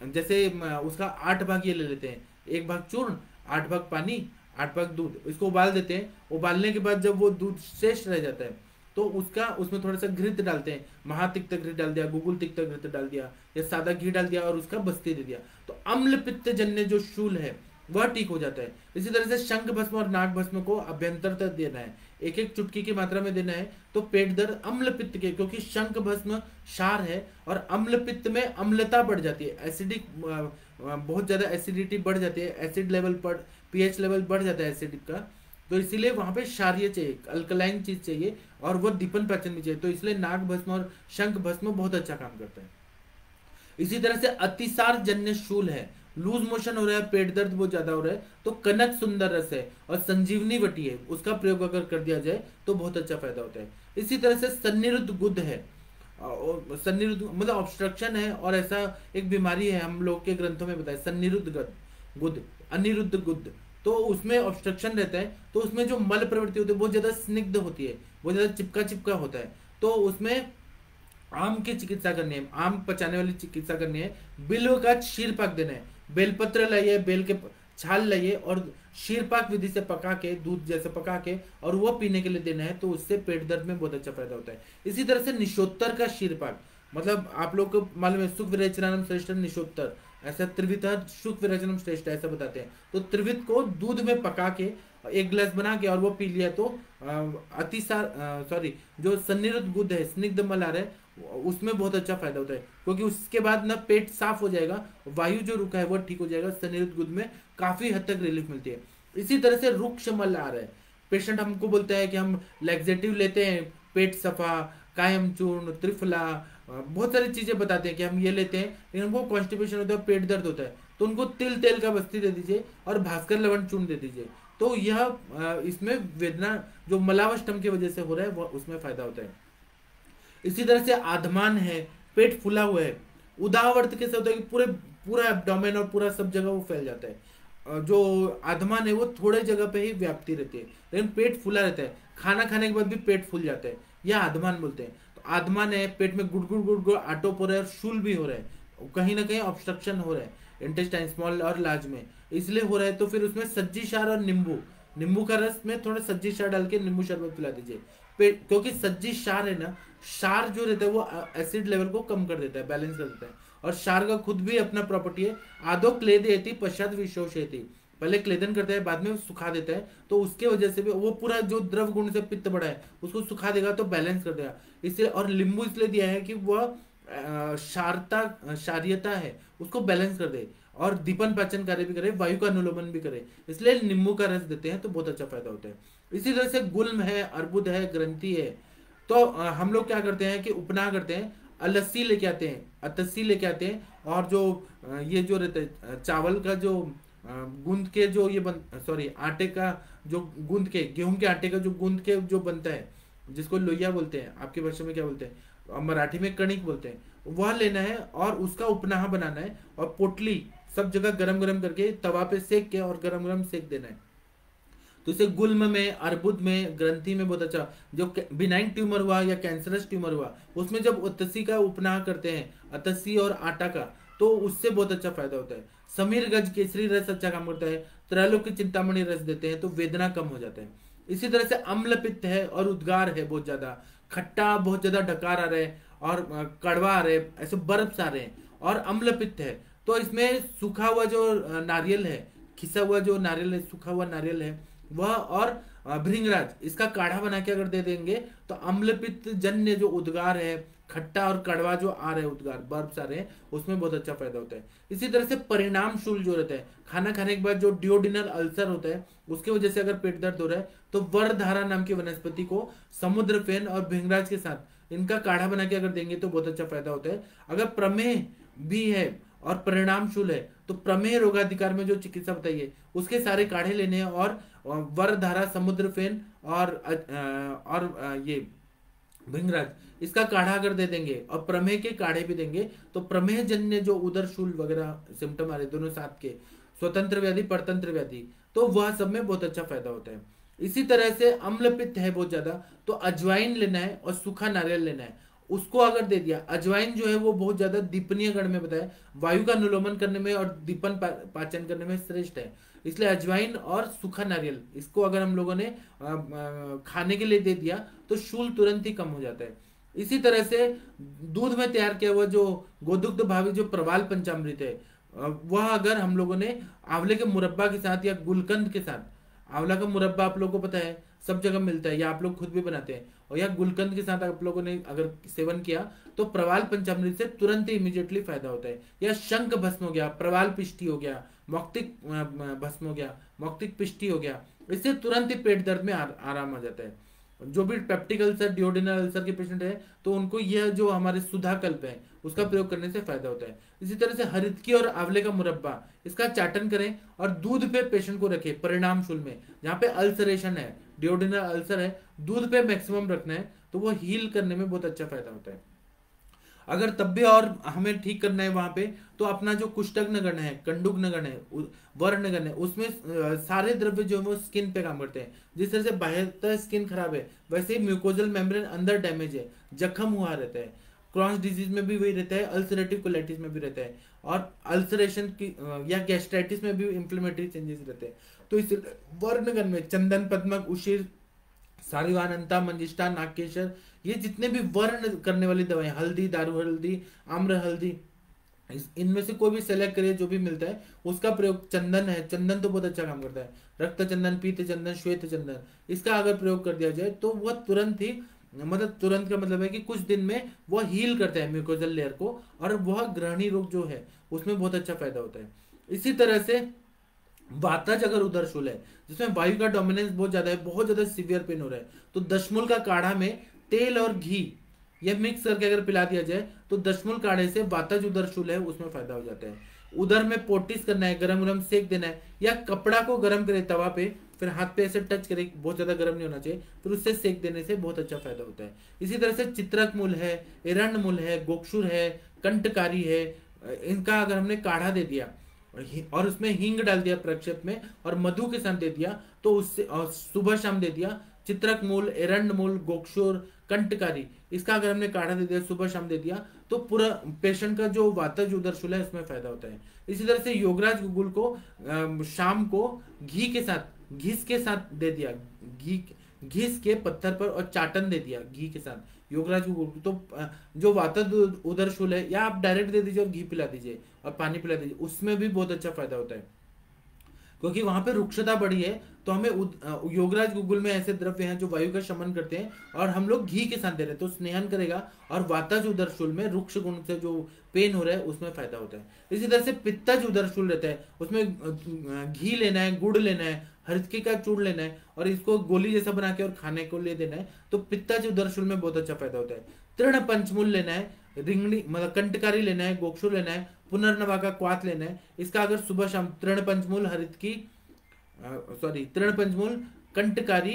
जैसे उसका 8 भाग ये ले लेते हैं, 1 भाग चूर्ण, 8 भाग पानी, 8 भाग दूध, इसको उबाल देते हैं। उबालने के बाद जब वो दूध शेष रह जाता है तो उसमें थोड़ा सा घृत डालते हैं, महातिक्त घृत डाल दिया, गुगुल तिक्त घृत डाल दिया, या सादा घी डाल दिया और उसका बस्ती दे दिया, तो अम्ल पित्त जन्य जो शूल है वह ठीक हो जाता है। इसी तरह से शंख भस्म और नाग भस्म को अभ्यंतर तक देना है, 1-1 चुटकी की मात्रा में देना है, तो पेट दर्द अम्ल पित्त के, क्योंकि शंख भस्म क्षार है और अम्ल पित्त में अम्लता बढ़ जाती है, एसिडिक बहुत ज्यादा एसिडिटी बढ़ जाती है, एसिड लेवल पर पीएच लेवल बढ़ जाता है एसिडिक का, तो इसीलिए वहां पे क्षारीय चाहिए, अल्कलाइन चीज चाहिए, और वो दीपन पाचन भी चाहिए, तो इसलिए नाग भस्म और शंख भस्म बहुत अच्छा काम करता है। इसी तरह से अतिसार जन्य शूल है, लूज मोशन हो रहा है, पेट दर्द बहुत ज्यादा हो रहा है, तो कनक सुंदर रस है और संजीवनी वटी है, उसका प्रयोग अगर कर दिया जाए तो बहुत अच्छा फायदा होता है। इसी तरह से सन्निरुद्ध गुद है, सन्निरुद्ध मतलब ऑब्स्ट्रक्शन है और ऐसा एक बीमारी है, हम लोग के ग्रंथों में बताया सन्निरुद्ध गुद, अनिरुद्ध गुद, तो उसमें ऑब्स्ट्रक्शन रहता है, तो उसमें जो मल प्रवृत्ति होती है बहुत ज्यादा स्निग्ध होती है, बहुत ज्यादा चिपका चिपका होता है, तो उसमें आम की चिकित्सा करनी है, आम पचाने वाली चिकित्सा करनी है, बिल्व का क्षीरपाक देना है, बेलपत्र लाइए, बेल के छाल लाइए और क्षीरपाक विधि से पका के, दूध जैसे पका के, और वो पीने के लिए देना है, तो उससे पेट दर्द में बहुत अच्छा फायदा होता है। इसी तरह से निशोत्तर का क्षीरपाक, मतलब आप लोग को मालूम है सुख विरेचनानम श्रेष्ठ निशोत्तर, ऐसा त्रिवित सुख विरेचनम श्रेष्ठ ऐसा बताते हैं, तो त्रिवित को दूध में पका के 1 गिलास बना के और वो पी लिया तो जो सन्निरुद्ध गुद है, स्निग्ध मल आ रहा है, उसमें बहुत अच्छा फायदा होता है, क्योंकि उसके बाद ना पेट साफ हो जाएगा, वायु जो रुका है वो ठीक हो जाएगा, सन्निरुद्ध गुद में काफी हद तक रिलीफ मिलती है। इसी तरह से रुक्ष मल आ रहा है, पेशेंट हमको बोलता है कि हम लैक्सेटिव लेते हैं, पेट सफा, कायम चूर्ण, त्रिफला, बहुत सारी चीजें बताते हैं कि हम ये लेते हैं, लेकिन उनको कॉन्स्टिपेशन होता है, पेट दर्द होता है, तो उनको तिल तेल का बस्ती दे दीजिए और भास्कर लवण चूर्ण दे दीजिए। तो यह इसमें वेदना जो मलावष्टम की वजह से हो रहा है वह उसमें फायदा होता है। इसी तरह से आधमान है, पेट फूला हुआ है, उदाहवर्त कैसे होता है कि पूरे पूरा एब्डोमेन और पूरा सब जगह वो फैल जाता है। जो आधमान है वो थोड़े जगह पे ही व्याप्ति रहती है, लेकिन पेट फूला रहता है, खाना खाने के बाद भी पेट फूल जाता है, यह आधमान बोलते हैं। तो आधमान है, पेट में गुड़गुड़ गुड़गुड़ आटोप हो रहा है और शूल भी हो रहा है, कहीं ना कहीं ऑब्स्ट्रक्शन हो रहा है इंटेस्टाइन स्मॉल और लार्ज में, इसलिए हो रहा है। तो फिर उसमें सज्जी क्षार और नींबू, नींबू का रस में थोड़ा सज्जी क्षार डाल के नींबू शरबत पिला दीजिए। पेट, क्योंकि सज्जी क्षार है ना, क्षार जो रहता है वो एसिड लेवल को कम कर देता है, बैलेंस कर देता है। और क्षार का खुद भी अपना प्रॉपर्टी है, आदो क्लेदेति पश्चात विशोषयति, पहले क्लेदन करता है बाद में सुखा देता है, तो उसके वजह से भी वो पूरा जो द्रव गुण से पित्त बढ़ा है उसको सुखा देगा तो बैलेंस कर देगा। इसलिए और नींबू इसलिए दिया है कि वह क्षारता क्षारियता है उसको बैलेंस कर दे और दीपन पाचन कार्य भी करे, वायु का अनुलोमन भी करे, इसलिए नींबू का रस देते हैं तो बहुत अच्छा फायदा होता है। इसी तरह से गुल्म है, अर्बुद है, ग्रंथि है, तो हम लोग क्या करते हैं कि उपनाह करते हैं, अलस्सी लेके आते हैं, अतस्सी लेके आते हैं, और जो ये जो रहता है चावल का जो गूंद के जो ये सॉरी आटे का जो गूंद के, गेहूं के आटे का जो गूंद के जो बनता है, जिसको लोहिया बोलते हैं, आपकी भाषा में क्या बोलते हैं, मराठी में कणिक बोलते हैं, वह लेना है और उसका उपनाह बनाना है और पोटली सब जगह गरम गरम करके तवा पे सेक के और गरम गरम सेक देना है। तो इसे गुल्म में, अर्बुद में, ग्रंथि में बहुत अच्छा, जो बिनाइन ट्यूमर हुआ या कैंसरस ट्यूमर हुआ उसमें जब अतस्सी का उपनाह करते हैं, अतस्सी और आटा का, तो उससे बहुत अच्छा फायदा होता है। समीर गज केसरी रस अच्छा काम करता है, त्रैलोक की चिंतामणि रस देते हैं तो वेदना कम हो जाता है। इसी तरह से अम्ल पित्त है और उद्गार है, बहुत ज्यादा खट्टा, बहुत ज्यादा डकार आ रहा है और कड़वा आ रहे हैं, ऐसे बर्फ आ रहे हैं और अम्ल पित्त है, तो इसमें सूखा हुआ जो नारियल है, खिसा हुआ जो नारियल है, सूखा हुआ नारियल है वह, और भृंगराज, इसका काढ़ा बना के अगर दे देंगे तो अम्लपित्त जन्य जो उद्गार है, खट्टा और कड़वा जो आ रहे हैं उद्गार, बर्फ आ रहे हैं, उसमें बहुत अच्छा फायदा होता है। इसी तरह से परिणाम शूल जो रहता है, खाना खाने के बाद जो डिओडिनल अल्सर होता है उसकी वजह से अगर पेट दर्द हो रहा है तो वरधारा नाम की वनस्पति को समुद्र फेन और भृंगराज के साथ इनका काढ़ा बना के अगर देंगे तो बहुत अच्छा फायदा होता है। अगर प्रमेह भी है और परिणामशूल है तो प्रमेह रोगाधिकार में जो चिकित्सा बताइए उसके सारे काढ़े लेने हैं और वरधारा, समुद्र फेन और ये भृंगराज, इसका काढ़ा अगर दे देंगे और प्रमेह के काढ़े भी देंगे तो प्रमेह जन्य जो उदरशूल वगैरह सिम्टम आ रहे दोनों साथ के, स्वतंत्र व्याधि, परतंत्र व्याधि, तो वह सब में बहुत अच्छा फायदा होता है। इसी तरह से अम्लपित्त है बहुत ज्यादा तो अजवाइन लेना है और सूखा नारियल लेना है, उसको अगर दे दिया। अजवाइन जो है वो बहुत ज्यादा दीपनीय गण में बताया, वायु का अनुलोमन करने में और दीपन पाचन करने में श्रेष्ठ है, इसलिए अजवाइन और सूखा नारियल इसको अगर हम लोगों ने खाने के लिए दे दिया तो शूल तुरंत ही कम हो जाता है। इसी तरह से दूध में तैयार किया हुआ जो गोदुग्ध भावी जो प्रवाल पंचामृत है वह अगर हम लोगों ने आंवले के मुरब्बा के साथ या गुलकंद के साथ, आंवला का मुरब्बा आप लोगों को पता है सब जगह मिलता है या आप लोग खुद भी बनाते हैं, और या गुलकंद के साथ आप लोगों ने अगर सेवन किया तो प्रवाल पंचामृत से तुरंत ही इमीडिएटली फायदा होता है। या शंख भस्म हो गया, प्रवाल पिष्टी हो गया, मौक्तिक भस्म हो गया, मौक्तिक पिष्टी हो गया, इससे तुरंत ही पेट दर्द में आराम आ जाता है। जो भी पेप्टिक अल्सर, डिओडिनल अल्सर के पेशेंट है तो उनको यह जो हमारे सुधा कल्प है उसका प्रयोग करने से फायदा होता है। इसी तरह से हरितकी और आंवले का मुरब्बा, इसका चाटन करें और दूध पे पेशेंट को रखें परिणाम शूल में, जहाँ पे अल्सरेशन है, डिओडिनल अल्सर है, दूध पे मैक्सिमम रखना है तो वो हील करने में बहुत अच्छा फायदा होता है। अगर तब भी और हमें ठीक करना है वहां पे तो अपना जो कुष्ठग्न गण है, कंडुग्न गण है, वर्ण गण है, उसमें सारे द्रव्य जो है वो स्किन पे काम करते हैं। जिस तरह से बाह्यतः स्किन खराब है वैसे ही म्यूकोजल मेम्ब्रेन अंदर डैमेज है, जख्म हुआ रहता है, क्रॉन्स डिजीज में भी वही रहता है, अल्सरेटिव कोलाइटिस में भी रहता है, और अल्सरेशन की या गैस्ट्राइटिस में भी इंफ्लेमेटरी चेंजेस रहते हैं। तो इस वर्णगण में चंदन, पद्मक, उशीर, सारिवानंता, मंजिष्ठा, नागकेशर, ये जितने भी वर्ण करने वाली दवाएं, हल्दी, दारू हल्दी, आम्र हल्दी, इनमें से कोई भी सेलेक्ट करिए जो भी मिलता है उसका प्रयोग। चंदन है, चंदन तो बहुत अच्छा काम करता है, रक्त चंदन, पीत चंदन, श्वेत चंदन, इसका अगर प्रयोग कर दिया जाए तो वह तुरंत ही, मतलब तुरंत का मतलब है कि कुछ दिन में वह हील करता है म्यूकोजल लेयर को, और वह ग्रहणी रोग जो है उसमें बहुत अच्छा फायदा होता है। इसी तरह से वातज अगर उदरशूल है जिसमें वायु का डोमिनेंस बहुत ज्यादा है, बहुत ज्यादा सीवियर पेन हो रहा है, तो दशमूल का काढ़ा में तेल और घी ये मिक्स करके अगर पिला दिया जाए तो दशमूल काढ़े से वातज उदर शूल है उसमें फायदा हो जाता है। उधर में पोटिस करना है, गरम गरम सेक देना है, या कपड़ा को गरम करे तवा पे, फिर हाथ पे ऐसे टच करे, बहुत ज्यादा गर्म नहीं होना चाहिए, फिर उससे सेक देने से बहुत अच्छा फायदा होता है। इसी तरह से चित्रक मूल है, एरंड मूल है, गोक्षुर है, कंटकारी है, इनका अगर हमने काढ़ा दे दिया और उसमें हींग डाल दिया प्रक्षेप में और मधु के साथ दे दिया तो उससे, और सुबह शाम दे दिया, चित्रक मूल, एरंड मूल, गोक्षुर, कंटकारी, इसका अगर हमने काढ़ा दे दिया, सुबह शाम दे दिया, तो पूरा पेशेंट का जो वातज उदरशूल है उसमें फायदा होता है। इसी तरह से योगराज गुगुल को शाम को घी के साथ, घिस के साथ दे दिया, घी घिस के पत्थर पर और चाटन दे दिया घी के साथ योगराज गुगुल, तो जो वातज उदरशूल है, या आप डायरेक्ट दे दीजिए और घी पिला दीजिए और पानी पिला दीजिए, उसमें भी बहुत अच्छा फायदा होता है, क्योंकि वहां पे रुक्षता बढ़ी है। तो हमें योगराज गुगुल में ऐसे द्रव्य हैं जो वायु का शमन करते हैं और हम लोग घी के साथ दे रहे हैं तो स्नेहन करेगा, और वातज उदरशूल में रुक्ष गुण से जो पेन हो रहा है उसमें फायदा होता है। इसी तरह से पित्तज उदरशूल रहता है, उसमें घी लेना है, गुड़ लेना है, हरकी का चूर्ण लेना है और इसको गोली जैसा बना के और खाने को ले देना है, तो पित्तज उदरशूल में बहुत अच्छा फायदा होता है। तृण पंचमूल लेना है, रिंगणी मतलब कंटकारी लेना है, गोक्षुर लेना है, पुनर्नवा का क्वाथ लेना है, इसका अगर सुबह शाम तृण पंचमूल, हरित की तृण पंचमूल, कंटकारी,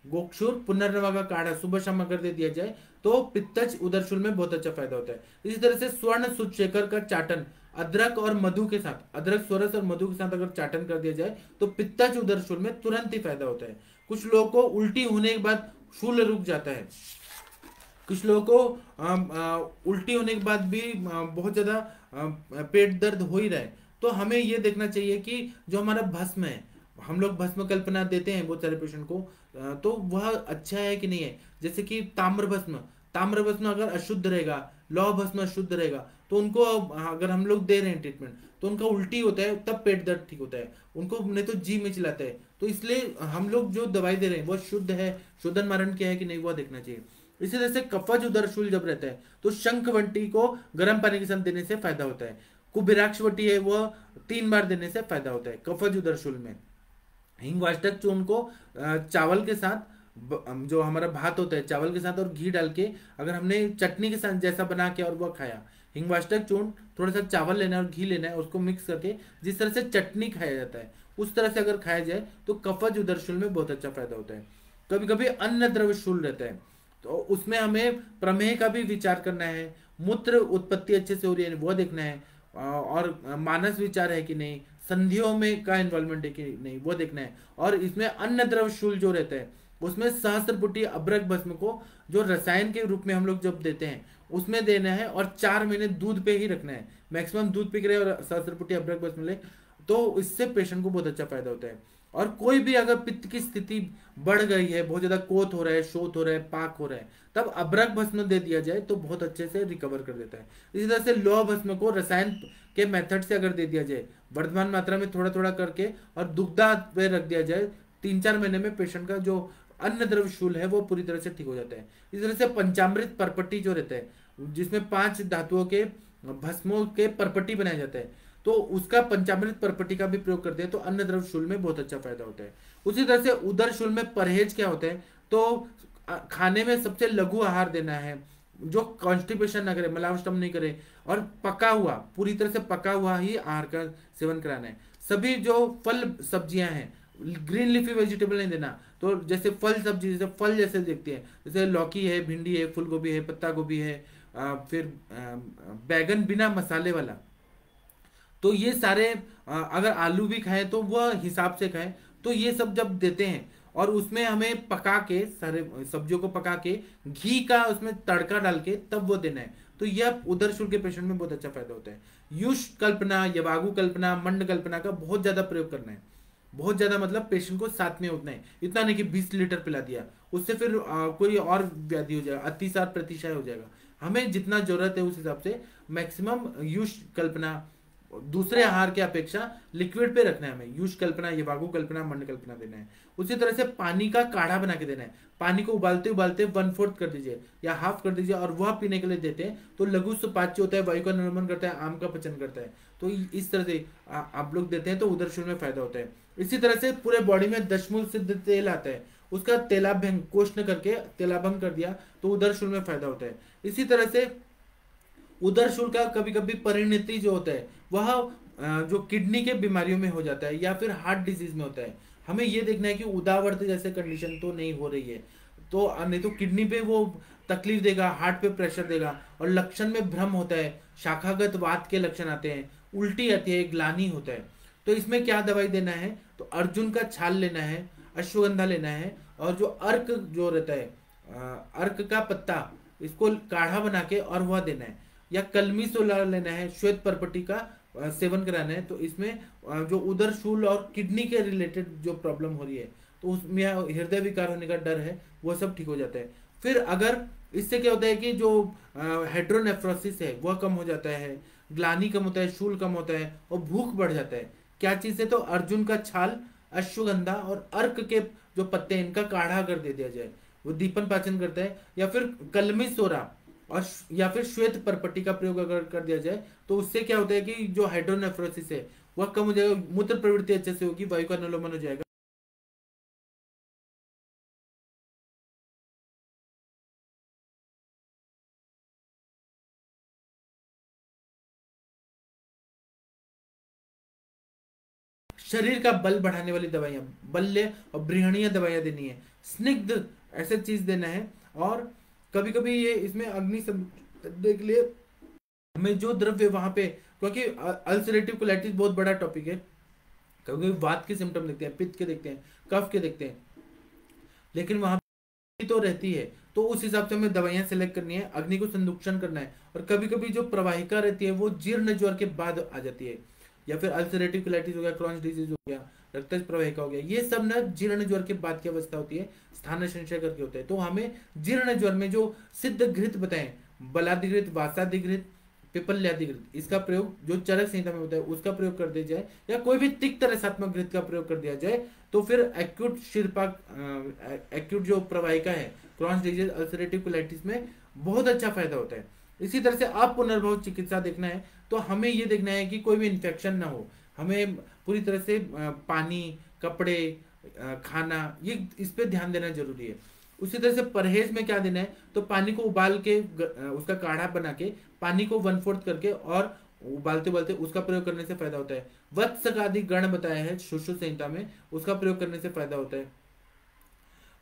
गोक्षुर, पुनर्नवा का काढ़ा सुबह शाम अगर दे दिया जाए तो पित्तज उदरशूल में बहुत अच्छा फायदा होता है। इसी तरह से स्वर्ण सुचेकर का चाटन अदरक और मधु के साथ, अदरक स्वरस और मधु के साथ अगर चाटन कर दिया जाए तो पित्तज उदरशूल में तुरंत ही फायदा होता है। कुछ लोगों को उल्टी होने के बाद शूल रुक जाता है, कुछ लोगों को उल्टी होने के बाद भी बहुत ज्यादा पेट दर्द हो ही रहा है, तो हमें ये देखना चाहिए कि जो हमारा भस्म है, हम लोग भस्म कल्पना देते हैं बहुत सारे पेशेंट को, तो वह अच्छा है कि नहीं है। जैसे कि ताम्र भस्म अगर अशुद्ध रहेगा, लौह भस्म अशुद्ध रहेगा, तो उनको अगर हम लोग दे रहे हैं ट्रीटमेंट तो उनका उल्टी होता है, तब पेट दर्द ठीक होता है, उनको नहीं तो जी में चिल्लाता है। तो इसलिए हम लोग जो दवाई दे रहे हैं वो शुद्ध है, शोधन मारण किया है कि नहीं, वह देखना चाहिए। इसी तरह से कफज उदरशूल जब रहता है तो शंखवंटी को गर्म पानी के साथ देने से फायदा होता है। कुबिराक्षवटी है वह 3 बार देने से फायदा होता है कफज उदरशूल में। हिंगवाष्टक चूर्ण को चावल के साथ, जो हमारा भात होता है चावल के साथ और घी डाल के अगर हमने चटनी के साथ जैसा बना के और वह खाया, हिंगवाष्टक चूर्ण थोड़ा सा चावल लेना है और घी लेना है, उसको मिक्स करके जिस तरह से चटनी खाया जाता है उस तरह से अगर खाया जाए तो कफज उदरशूल में बहुत अच्छा फायदा होता है। कभी कभी अन्न द्रव्य शूल रहता है तो उसमें हमें प्रमेह का भी विचार करना है, मूत्र उत्पत्ति अच्छे से हो रही है वो देखना है, और मानस विचार है कि नहीं, संधियों में का इन्वॉल्वमेंट है कि नहीं वो देखना है। और इसमें अन्न द्रव्य शूल जो रहता है उसमें सहस्त्रपुटी अब्रक भस्म को जो रसायन के रूप में हम लोग जब देते हैं उसमें देना है, और 4 महीने दूध पे ही रखना है, मैक्सिमम दूध पी के रहे और सहस्त्रपुटी अब्रक भस्म ले, तो इससे पेशेंट को बहुत अच्छा फायदा होता है। और कोई भी अगर पित्त की स्थिति बढ़ गई है, बहुत ज्यादा कोत हो रहा है, शोथ हो रहा है, पाक हो रहा है, तब अब्रक भस्म दे दिया जाए तो बहुत अच्छे से रिकवर कर देता है। इसी तरह से लौह भस्म को रसायन के मेथड से अगर दे दिया जाए वर्धमान मात्रा में थोड़ा थोड़ा करके और दुग्धा पे रख दिया जाए, 3-4 महीने में पेशेंट का जो अन्न द्रव्य शूल है वो पूरी तरह से ठीक हो जाता है। इस तरह से पंचामृत परपट्टी जो रहता है जिसमें 5 धातुओं के भस्मों के परपट्टी बनाया जाता है, तो उसका पंचामृत परपट्टी का भी प्रयोग करते हैं तो अन्न द्रव्य शूल में बहुत अच्छा फायदा होता है। उसी तरह से उदर शूल में परहेज क्या होता है, तो खाने में सबसे लघु आहार देना है, जो कॉन्स्टिपेशन ना करे, मलावष्टम नहीं करे, और पका हुआ, पूरी तरह से पका हुआ ही आहार का सेवन कराना है। सभी जो फल सब्जियां हैं, ग्रीन लीफी वेजिटेबल नहीं देना, तो जैसे फल सब्जी जैसे फल जैसे देखते हैं, जैसे लौकी है, भिंडी है, फूल गोभी है, पत्ता गोभी है, फिर बैगन बिना मसाले वाला, तो ये सारे अगर आलू भी खाएं तो वह हिसाब से खाएं। तो ये सब जब देते हैं और उसमें हमें पका के, सारे सब्जियों को पका के घी का उसमें तड़का डाल के तब वो देना है, तो यह उदर शूल के पेशेंट में बहुत अच्छा फायदा होता है। युष कल्पना, यवागु कल्पना, मंड कल्पना का बहुत ज्यादा प्रयोग करना है, बहुत ज्यादा, मतलब पेशेंट को साथ में उतना है, इतना नहीं कि 20 लीटर पिला दिया, उससे फिर कोई और व्याधि हो जाएगा, अतिसार प्रतिशय हो जाएगा। हमें जितना जरूरत है उस हिसाब से मैक्सिमम युष कल्पना दूसरे आहार के अपेक्षा लिक्विड पे रखना है हमें, युष कल्पना, यवागु कल्पना, मंड कल्पना देना है। उसी तरह से पानी का काढ़ा बना के देना है, पानी को उबालते उबालते 1/4 कर दीजिए या हाफ कर दीजिए और वह पीने के लिए देते हैं, तो लघु सुपाच्य होता है, वायु का निर्गमन करता है, आम का पचन करता है, तो इस तरह से आप लोग देते हैं तो उदर शूल में फायदा होता है। इसी तरह से पूरे बॉडी में दशमूल सिद्ध तेल आता है, उसका तेलाभ्यंग कोष्ण करके तेलाभंग कर दिया तो उदर शूल में फायदा होता है। इसी तरह से उदर शूल का कभी कभी परिणति जो होता है वह जो किडनी के बीमारियों में हो जाता है या फिर हार्ट डिजीज में होता है। हमें ये देखना है कि उदावर्त जैसे कंडीशन तो नहीं हो रही है, तो नहीं तो किडनी पे वो तकलीफ देगा, हार्ट पे प्रेशर देगा और लक्षण में भ्रम होता है, शाखागत वात के लक्षण आते हैं, उल्टी आती है, ग्लानी होता है। तो इसमें क्या दवाई देना है, तो अर्जुन का छाल लेना है, अश्वगंधा लेना है और जो अर्क जो रहता है अर्क का पत्ता इसको काढ़ा बना के और वह देना है, या कलमी सोला लेना है, श्वेत परपटी का सेवन कराना है। तो इसमें जो उदर शूल और किडनी के रिलेटेड जो प्रॉब्लम हो रही है तो उसमें हृदय विकार होने का डर है वह सब ठीक हो जाता है। फिर अगर इससे क्या होता है कि जो हेड्रोनेफ्रोसिस है वह कम हो जाता है, ग्लानी कम होता है, शूल कम होता है और भूख बढ़ जाता है। क्या चीज से, तो अर्जुन का छाल, अश्वगंधा और अर्क के जो पत्ते हैं इनका काढ़ा कर दे दिया जाए, वो दीपन पाचन करता है। या फिर कलमी सोरा और या फिर श्वेत परपट्टी का प्रयोग अगर कर दिया जाए तो उससे क्या होता है कि जो हाइड्रोनेफ्रोसिस है वह कम हो जाएगा, मूत्र प्रवृत्ति अच्छे से होगी, वायु का अनुलोमन हो जाएगा। शरीर का बल बढ़ाने वाली दवाइयां, बल्य और बृहणीय दवाइयां देनी है, स्निग्ध ऐसे चीज देना है। और कभी कभी ये इसमें अग्नि संबंध के लिए हमें जो द्रव्य वहां पे, क्योंकि अल्सरेटिव कोलाइटिस बहुत बड़ा टॉपिक है, क्योंकि वात के सिम्टम देखते हैं, पित्त के देखते हैं, कफ के देखते हैं, लेकिन वहां तो रहती है तो उस हिसाब से हमें दवाइयां सेलेक्ट करनी है, अग्नि को संदुक्षण करना है। और कभी कभी जो प्रवाहिका रहती है वो जीर्ण ज्वर के बाद आ जाती है, या फिर अल्सरेटिव कोलाइटिस हो गया, क्रॉन्स डिजीज हो गया, रक्तज प्रवाहिका हो गया, ये सब ना जीर्ण ज्वर के बाद की अवस्था होती है, स्थान संशय करके होता है। तो हमें जीर्ण ज्वर में जो सिद्ध घृत बताएं, बलाधिघृत, वासाधिघृत, पिपल्याधिघृत, इसका प्रयोग जो चरक संहिता में होता है उसका प्रयोग कर दिया जाए, या कोई भी तिक्त रसात्मक घृत का प्रयोग कर दिया जाए, तो फिर एक्यूट शिरपाक एक्यूट जो प्रवाहिका है, क्रॉन्स डिजीज, अल्सरेटिव कोलाइटिस में बहुत अच्छा फायदा होता है। इसी तरह से आप पुनर्भव चिकित्सा देखना है तो हमें ये देखना है कि कोई भी इन्फेक्शन ना हो, हमें पूरी तरह से पानी, कपड़े, खाना, ये इस पे ध्यान देना जरूरी है। उसी तरह से परहेज में क्या देना है, तो पानी को उबाल के उसका काढ़ा बना के पानी को 1/4 करके और उबालते उबालते उसका प्रयोग करने से फायदा होता है। वत्स का आदि गण बताया है सुश्रुत संहिता में, उसका प्रयोग करने से फायदा होता है।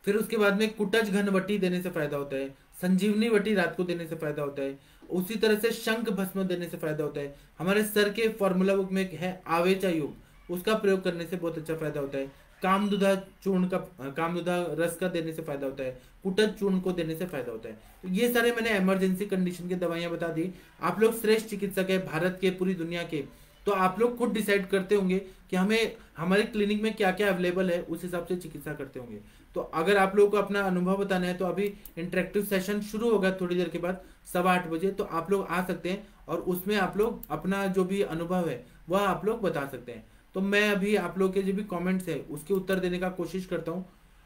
फिर उसके बाद में कुटज घन वटी देने से फायदा होता है, संजीवनी वटी रात को देने से फायदा होता है। उसी तरह से शंख भस्म देने से फायदा होता है। हमारे सर के फॉर्मूला बुक में है आवेचा योग, उसका प्रयोग करने से बहुत अच्छा फायदा होता है। कामदुधा चूर्ण का, कामदुधा रस का देने से फायदा होता है, कुटज चूर्ण को देने से फायदा होता है। तो ये सारे मैंने इमरजेंसी कंडीशन की दवाइयां बता दी। आप लोग श्रेष्ठ चिकित्सक है भारत के, पूरी दुनिया के, तो आप लोग खुद डिसाइड करते होंगे कि हमें हमारे क्लिनिक में क्या क्या अवेलेबल है, उस हिसाब से चिकित्सा करते होंगे। तो अगर आप लोगों को अपना अनुभव बताना है तो अभी इंटरेक्टिव सेशन शुरू होगा थोड़ी देर के बाद 8:15 बजे, तो आप लोग आ सकते हैं और उसमें आप लोग अपना जो भी अनुभव है वह आप लोग बता सकते हैं। तो मैं अभी आप लोग के जो भी कमेंट्स है उसके उत्तर देने का कोशिश करता हूँ।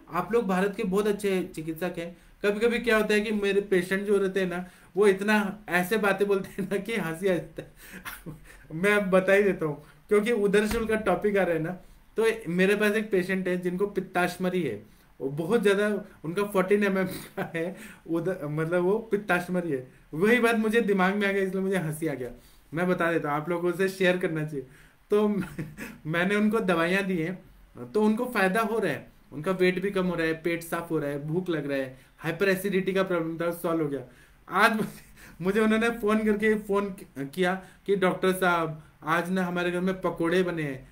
आप लोग भारत के बहुत अच्छे चिकित्सक हैं। कभी कभी क्या होता है कि मेरे पेशेंट जो रहते हैं ना वो इतना ऐसे बातें बोलते हैं ना कि हंसी आ जाता है मैं बता ही देता हूँ, क्योंकि उदर शूल का टॉपिक आ रहा है ना। तो मेरे पास एक पेशेंट है जिनको पित्ताशमरी है, वो बहुत ज्यादा, उनका 14 mm का है, उधर मतलब वो पित्ताशमरी है। वही बात मुझे दिमाग में आ गया, इसलिए मुझे हंसी आ गया। मैं बता देता हूँ, आप लोगों से शेयर करना चाहिए। तो मैंने उनको दवाइयाँ दी हैं तो उनको फायदा हो रहा है, उनका वेट भी कम हो रहा है, पेट साफ हो रहा है, भूख लग रहा है, हाइपर एसिडिटी का प्रॉब्लम था सॉल्व हो गया। आज मुझे उन्होंने फोन करके फोन किया कि डॉक्टर साहब आज ना हमारे घर में पकोड़े बने हैं,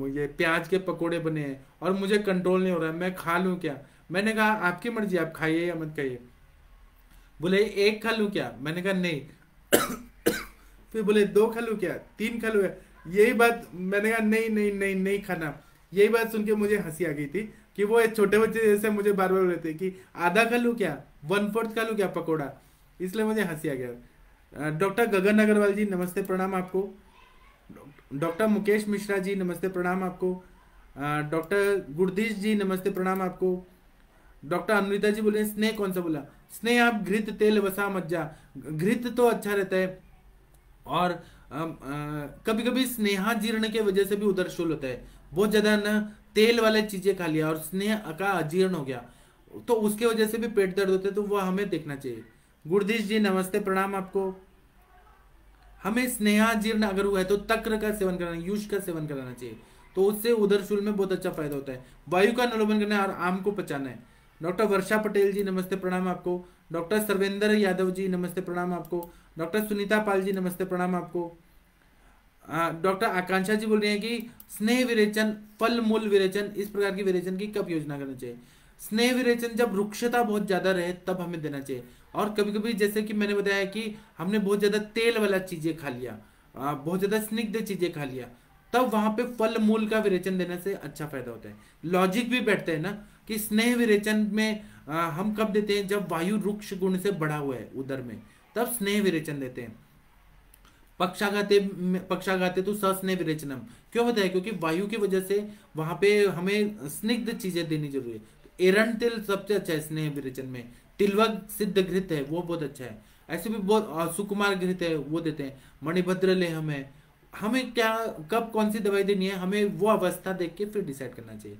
ये प्याज के पकोड़े बने हैं और मुझे कंट्रोल नहीं हो रहा है, मैं खा लूं क्या? मैंने कहा आपकी मर्जी, आप खाइए या मत खाइए। बोले एक खा लूं क्या? मैंने कहा नहीं फिर बोले 2 खा लूं क्या, 3 खा लूं? यही बात मैंने कहा नहीं नहीं नहीं नहीं खाना। यही बात सुन के मुझे हंसी आ गई थी कि वो एक छोटे बच्चे जैसे मुझे बार बार बोलते थे कि आधा खा लूं क्या, 1/4 खा लूं क्या पकोड़ा, इसलिए मुझे हंसी आ गया। डॉक्टर गगन अग्रवाल जी नमस्ते प्रणाम आपको। डॉक्टर मुकेश मिश्रा जी नमस्ते प्रणाम आपको। डॉक्टर गुरदीश जी नमस्ते प्रणाम आपको। डॉक्टर अनुरिता जी बोले स्नेह कौन सा बोला? स्नेह आप घृत तेल वसा मज्जा, घृत तो अच्छा रहता है। और कभी कभी स्नेहा जीर्ण के वजह से भी उदर शूल होता है, बहुत ज्यादा ना तेल वाले चीजें खा लिया और स्नेह का अजीर्ण हो गया तो उसके वजह से भी पेट दर्द होते हैं, तो वो हमें देखना चाहिए। गुरदीश जी नमस्ते प्रणाम आपको। हमें स्नेहाजीर्ण अगर हुआ है तो तक्र का सेवन कराना, यूष का सेवन कराना चाहिए, तो उससे उदरशूल में बहुत अच्छा फायदा होता है। वायु का अनुलोमन करना है और आम को पचाना है। डॉक्टर वर्षा पटेल जी नमस्ते प्रणाम आपको। डॉक्टर सर्वेंद्र यादव जी नमस्ते प्रणाम आपको। डॉक्टर सुनीता पाल जी नमस्ते प्रणाम आपको। डॉक्टर आकांक्षा जी बोल रहे हैं कि स्नेह विरेचन, फल मूल विरेचन, इस प्रकार की विरेचन की कब योजना करनी चाहिए। स्नेह विरेचन जब रुक्षता बहुत ज्यादा रहे तब हमें देना चाहिए। और कभी कभी जैसे कि मैंने बताया कि हमने बहुत ज्यादा तेल वाला चीजें खा लिया, बहुत ज्यादा स्निग्ध चीजें खा लिया, तब वहां पे फल मूल का विरेचन देने से अच्छा फायदा होता है। लॉजिक भी बैठते हैं ना कि स्नेह विरेचन में हम कब देते हैं, जब वायु रुक्ष गुण से बढ़ा हुआ है उदर में, तब स्नेह विरेचन देते हैं। पक्षाघाते तो सस्नेह विरेचनम क्यों होता है, क्योंकि वायु की वजह से वहां पे हमें स्निग्ध चीजें देनी जरूरी है। तो एरंड तिल सबसे अच्छा है स्नेह विरेचन में। तिलवक सिद्ध घृत है वो बहुत अच्छा है। ऐसे भी बहुत सुकुमार घृत है वो देते हैं। मणिभद्र लेहम है। हमें क्या कब कौन सी दवाई देनी है, हमें वो अवस्था देख के फिर डिसाइड करना चाहिए।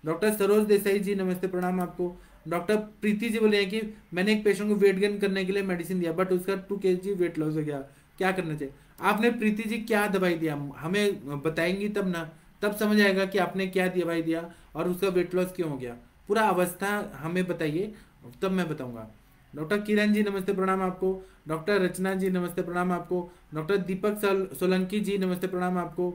डॉक्टर सरोज देसाई जी नमस्ते प्रणाम आपको। डॉक्टर प्रीति जी बोले हैं कि मैंने एक पेशेंट को वेट गेन करने के लिए मेडिसिन दिया बट उसका 2 kg वेट लॉस हो गया, क्या करना चाहिए। आपने प्रीति जी क्या दवाई दिया हमें बताएंगी तब ना, तब समझ आएगा कि आपने क्या दवाई दिया और उसका वेट लॉस क्यों हो गया। पूरा अवस्था हमें बताइए तब मैं बताऊंगा। डॉक्टर किरण जी नमस्ते प्रणाम आपको। डॉक्टर रचना जी नमस्ते प्रणाम आपको। डॉक्टर दीपक सोलंकी जी नमस्ते प्रणाम आपको।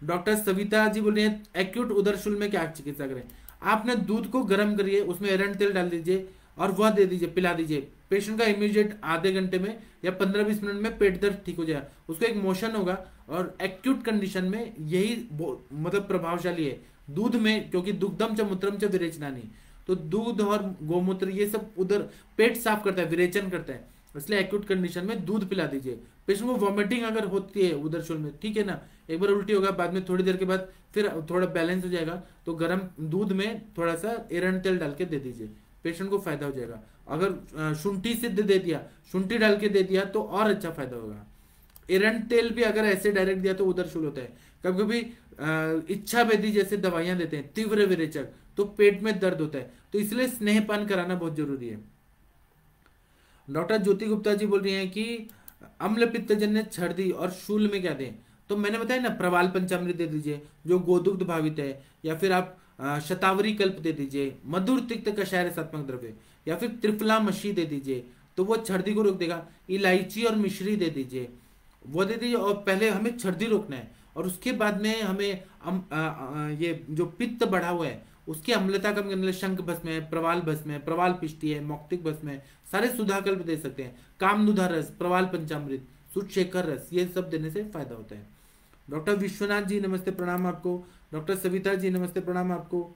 डॉक्टर सविता जी बोल रही हैं एक्यूट उदरशूल में क्या चिकित्सा करें। आपने दूध को गर्म करिए, उसमें एरंड तेल डाल दीजिए और वह दे दीजिए, पिला दीजिए। पेशेंट का इमीडिएट आधे घंटे में या 15-20 मिनट में पेट दर्द ठीक हो जाएगा, उसको एक मोशन होगा। और एक्यूट कंडीशन में यही मतलब प्रभावशाली है दूध में, क्योंकि दुग्धम च मूत्रम च विरेचनानी, तो दूध और गोमूत्र ये सब उधर पेट साफ करता है, विरेचन करता है, इसलिए एक्यूट कंडीशन में दूध पिला दीजिए। पेशेंट को वॉमिटिंग अगर होती है उदरशूल में, ठीक है ना, एक बार उल्टी होगा, बाद में थोड़ी देर के बाद फिर थोड़ा बैलेंस हो जाएगा, तो गर्म दूध में थोड़ा सा एरंड तेल डाल के दे दीजिए, पेशेंट को फायदा हो जाएगा। अगर शुंठी सिद्ध दे दिया, शुंठी डाल के दे दिया तो और अच्छा फायदा होगा। एरंड तेल भी अगर ऐसे डायरेक्ट दिया तो उदरशूल होता है। कभी कभी इच्छा वेदी जैसे दवाइयां देते हैं तीव्र विरेचक, तो पेट में दर्द होता है, तो इसलिए स्नेहपान कराना बहुत जरूरी है। डॉक्टर ज्योति गुप्ता जी बोल रही हैं कि अम्ल पित्तजन्य छर्दी और शूल में क्या दें। तो मैंने बताया ना, प्रवाल पंचामृत दे दीजिए जो गोदुग्ध भावित है, या फिर आप शतावरी कल्प दे दीजिए, मधुर तिक्त कषाय रसात्मक द्रव्य, या फिर त्रिफला मशी दे दीजिए, तो वो छर्दी को रोक देगा। इलायची और मिश्री दे दीजिए, वो दे दीजिए। और पहले हमें छर्दी रोकना है और उसके बाद में हमें ये जो पित्त बढ़ा हुआ है उसकी अम्लता कम करने, शंख भस्म है, प्रवाल भस्म है, प्रवाल पिष्टी है, मौक्तिक भस्म है, सारे सुधाकल्प दे सकते हैं। कामनुधा रस, प्रवाल पंचामृत, सुशेखर रस, ये सब देने से फायदा होता है। डॉक्टर विश्वनाथ जी नमस्ते प्रणाम आपको। डॉक्टर सविता जी नमस्ते प्रणाम आपको।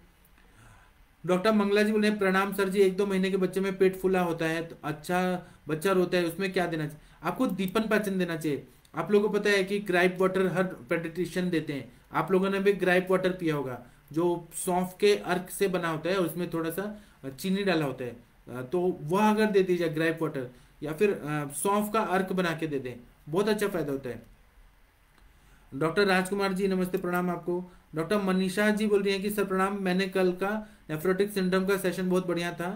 डॉक्टर मंगला जी बोले प्रणाम सर जी, 1-2 महीने के बच्चे में पेट फूला होता है तो अच्छा बच्चा रोता है, उसमें क्या देना चाहिए। आपको दीपन पाचन देना चाहिए। आप लोगों को पता है कि ग्राइप वाटर हर पेडिट्रिशियन देते हैं, आप लोगों ने भी ग्राइप वाटर पिया होगा जो सौंफ के अर्क से बना होता है, उसमें थोड़ा सा चीनी डाला होता है, तो वह अगर दे दीजिए ग्राइप वाटर, या फिर सौंफ का अर्क बना के दे दें, बहुत अच्छा फायदा होता है। डॉक्टर राजकुमार जी नमस्ते प्रणाम आपको। डॉक्टर मनीषा जी बोल रही हैं कि सर प्रणाम, मैंने कल का नेफ्रोटिक सिंड्रोम का सेशन बहुत बढ़िया था,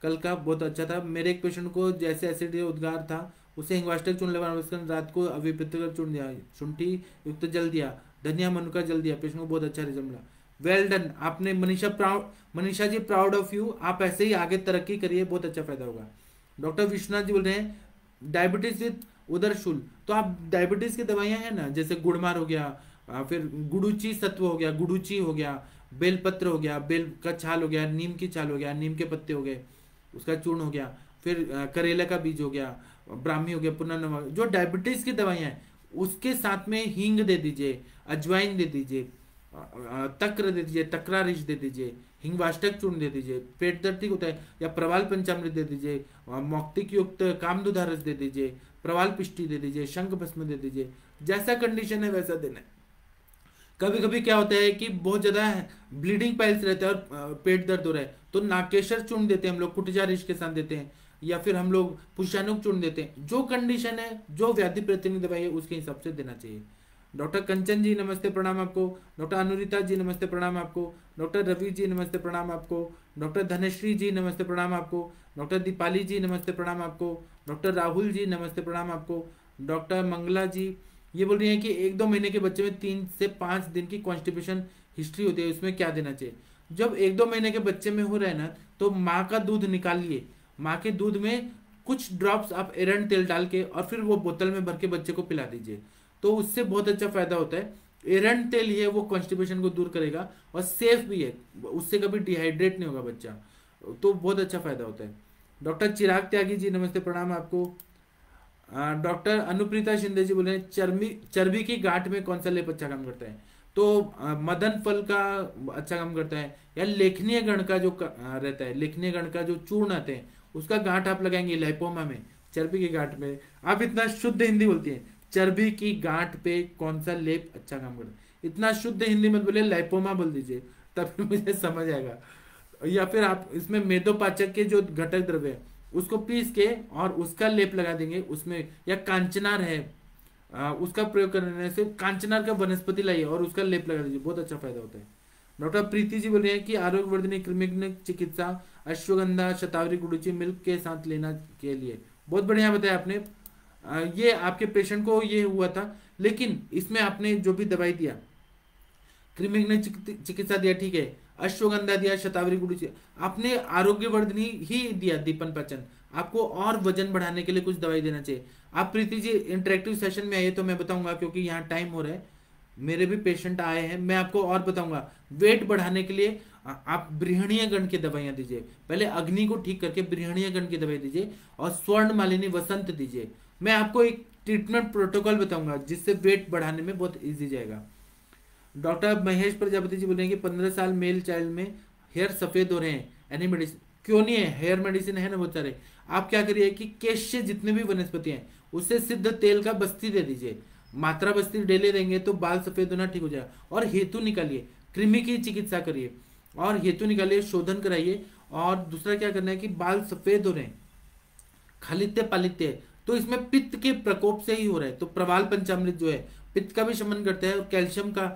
कल का बहुत अच्छा था। मेरे एक पेशेंट को जैसे एसिड उद्गार था, उसे हिंगवाष्टक चूर्ण लेवा, रात को अविपित्त चूर्ण दिया, शुंठी युक्त जल दिया, धनिया मनु का जल दिया, पेशेंट को बहुत अच्छा रिजल्ट मिला। वेल डन आपने Manisha ji, proud of you, आप ऐसे ही आगे तरक्की करिए, बहुत अच्छा फायदा होगा। डॉक्टर विश्वनाथ जी बोल रहे हैं डायबिटीज विद उदरशूल, तो आप डायबिटीज की दवाइयां हैं ना, जैसे गुड़मार हो गया, फिर गुड़ूची सत्व हो गया, गुड़ूची हो गया, बेलपत्र हो गया, बेल का छाल हो गया, नीम की छाल हो गया, नीम के पत्ते हो गए, उसका चूर्ण हो गया, फिर करेला का बीज हो गया, ब्राह्मी हो गया, पुनर्नवा, जो डायबिटीज की दवाइयां हैं उसके साथ में हींग दे दीजिए, अजवाइन दे दीजिए, तक्र दे दीजिए, तक्रारिश दे दीजिए, हिंगवाष्टक चूर्ण दे दीजिए, पेट दर्द ठीक होता है, या प्रवाल पंचामृत दे दीजिए, मौक्तिक युक्त कामदूधा रस दे दीजिए, प्रवाल पिष्टी दे दीजिए, शंख भस्म दे दीजिए, जैसा कंडीशन है वैसा देना है। कभी कभी क्या होता है कि बहुत ज्यादा ब्लीडिंग पाइल्स रहता है और पेट दर्द हो रहा है, तो नाकेशर चूर्ण देते हैं हम लोग, कुटजा रिश के साथ देते हैं, या फिर हम लोग पुष्यानुक चूर्ण देते हैं। जो कंडीशन है, जो व्याधि प्रतिनिधि दवाई है उसके हिसाब से देना चाहिए। डॉक्टर कंचन जी नमस्ते प्रणाम आपको। डॉक्टर अनुरिता जी नमस्ते प्रणाम आपको। डॉक्टर रवि जी नमस्ते प्रणाम आपको। डॉक्टर धनश्री जी नमस्ते प्रणाम आपको। डॉक्टर दीपाली जी नमस्ते प्रणाम आपको। डॉक्टर राहुल जी नमस्ते प्रणाम आपको। डॉक्टर मंगला जी ये बोल रही हैं कि 1-2 महीने के बच्चे में 3 से 5 दिन की कॉन्स्टिपेशन हिस्ट्री होती है, उसमें क्या देना चाहिए। जब 1-2 महीने के बच्चे में हो रहा है ना, तो माँ का दूध निकालिए, माँ के दूध में कुछ ड्रॉप्स आप एरंड तेल डाल के और फिर वो बोतल में भर के बच्चे को पिला दीजिए, तो उससे बहुत अच्छा फायदा होता है। एरंड तेल ही है वो कॉन्स्टिपेशन को दूर करेगा और सेफ भी है, उससे कभी डिहाइड्रेट नहीं होगा बच्चा, तो बहुत अच्छा फायदा होता है। डॉक्टर चिराग त्यागी जी नमस्ते प्रणाम आपको। डॉक्टर अनुप्रीता शिंदे जी बोले चर्बी चर्बी की गांठ में कौन सा लेप अच्छा काम करता है, तो मदन फल का अच्छा काम करता है, या लेखनीय गण का जो रहता है, लेखनीय गण का जो चूर्ण आते हैं उसका गांठ आप लगाएंगे लाइपोमा में, चर्बी की गांठ में। आप इतना शुद्ध हिंदी बोलती हैं, चर्बी की गांठ पे कौन सा लेप अच्छा काम करता है, इतना शुद्ध हिंदी मत बोले, लाइपोमा बोल दीजिए, तब मुझे समझ आएगा। या फिर आप इसमें मेदोपाचक के जो घटक द्रव्य है उसको पीस के और उसका लेप लगा देंगे उसमें, या कांचनार है उसका प्रयोग करने से, कांचनार का वनस्पति लाइए और उसका लेप लगा दीजिए, बहुत अच्छा फायदा होता है। डॉक्टर प्रीति जी बोल रहे हैं कि आरोग्यवर्धनी कृमिक चिकित्सा अश्वगंधा शतावरी गुड़ुचि मिल्क के साथ लेना के लिए, बहुत बढ़िया बताया आपने। ये आपके पेशेंट को ये हुआ था, लेकिन इसमें आपने जो भी दवाई दिया, कृमिक ने चिकित्सा दिया ठीक है, अश्वगंधा दिया, शतावरी गुड़ुचि, आपने आरोग्यवर्धनी ही दिया, दीपन पाचन, आपको और वजन बढ़ाने के लिए कुछ दवाई देना चाहिए। आप प्रीति जी इंटरेक्टिव सेशन में आइए तो मैं बताऊंगा, क्योंकि यहाँ टाइम हो रहा है, मेरे भी पेशेंट आए हैं, मैं आपको और बताऊंगा। वेट बढ़ाने के लिए आप बृहणीय गण की दवाइयां दीजिए, पहले अग्नि को ठीक करके बृहणीय गण की दवाई दीजिए और स्वर्ण मालिनी वसंत दीजिए। मैं आपको एक ट्रीटमेंट प्रोटोकॉल बताऊंगा जिससे वेट बढ़ाने में बहुत ईजी जाएगा। डॉक्टर महेश प्रजापति जी बोल रहे हैं कि 15 साल मेल चाइल्ड में हेयर सफेद हो रहे हैं, एनी मेडिसिन क्यों नहीं है, हेयर मेडिसिन है ना बहुत सारे। आप क्या करिए कि केश से जितने भी वनस्पति हैं उससे सिद्ध तेल का बस्ती दे दीजिए, मात्रा बस्ती डेली देंगे तो बाल सफेद होना ठीक हो जाएगा। और हेतु निकालिए, कृमि की चिकित्सा करिए और हेतु निकालिए, शोधन कराइए। और दूसरा क्या करना है कि बाल सफेद हो रहे हैं, खालित्य पालित्य, तो इसमें पित्त के प्रकोप से ही हो रहा है, तो प्रवाल पंचामृत जो है पित्त का भी शमन करता है और कैल्शियम का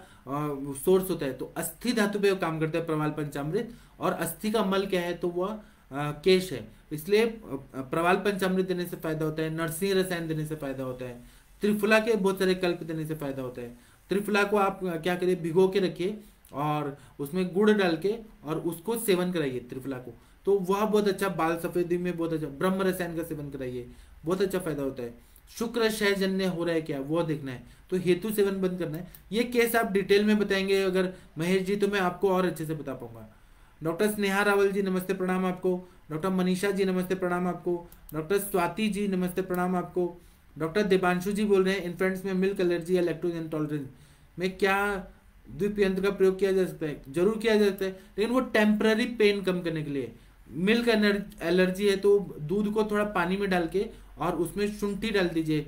सोर्स होता है, तो अस्थि धातु पे काम करता है प्रवाल पंचामृत। और अस्थि का मल क्या है, तो वह केश है, इसलिए प्रवाल पंचामृत देने से फायदा होता है, नरसिंह रसायन देने से फायदा होता है, त्रिफला के बहुत सारे कल्प देने से फायदा होता है। त्रिफला को आप क्या करिए, भिगो के रखिए और उसमें गुड़ डाल के और उसको सेवन कराइए त्रिफला को, तो वह बहुत अच्छा, बाल सफेदी में बहुत अच्छा। ब्रह्म रसायन का सेवन कराइए, बहुत अच्छा फायदा होता है। शुक्र क्षयजन्य हो रहा है क्या वो देखना है, तो हेतु सेवन बंद करना है। ये केस आप डिटेल में बताएंगे अगर महेश जी, तो मैं आपको और अच्छे से बता पाऊंगा। डॉक्टर स्नेहा रावल जी नमस्ते प्रणाम आपको। डॉक्टर मनीषा जी नमस्ते प्रणाम आपको। डॉक्टर स्वाति जी नमस्ते प्रणाम आपको। डॉक्टर देवांशु जी बोल रहे हैं इन्फेंट्स में मिल्क एलर्जी या लैक्टोज इंटॉलरेंस में क्या द्विपयंत्र का प्रयोग किया जा सकता है, जरूर किया जा सकता है, लेकिन वो टेम्पररी पेन कम करने के लिए। मिल्क एलर्जी है तो दूध को थोड़ा पानी में डाल के और उसमें शुंठी डाल दीजिए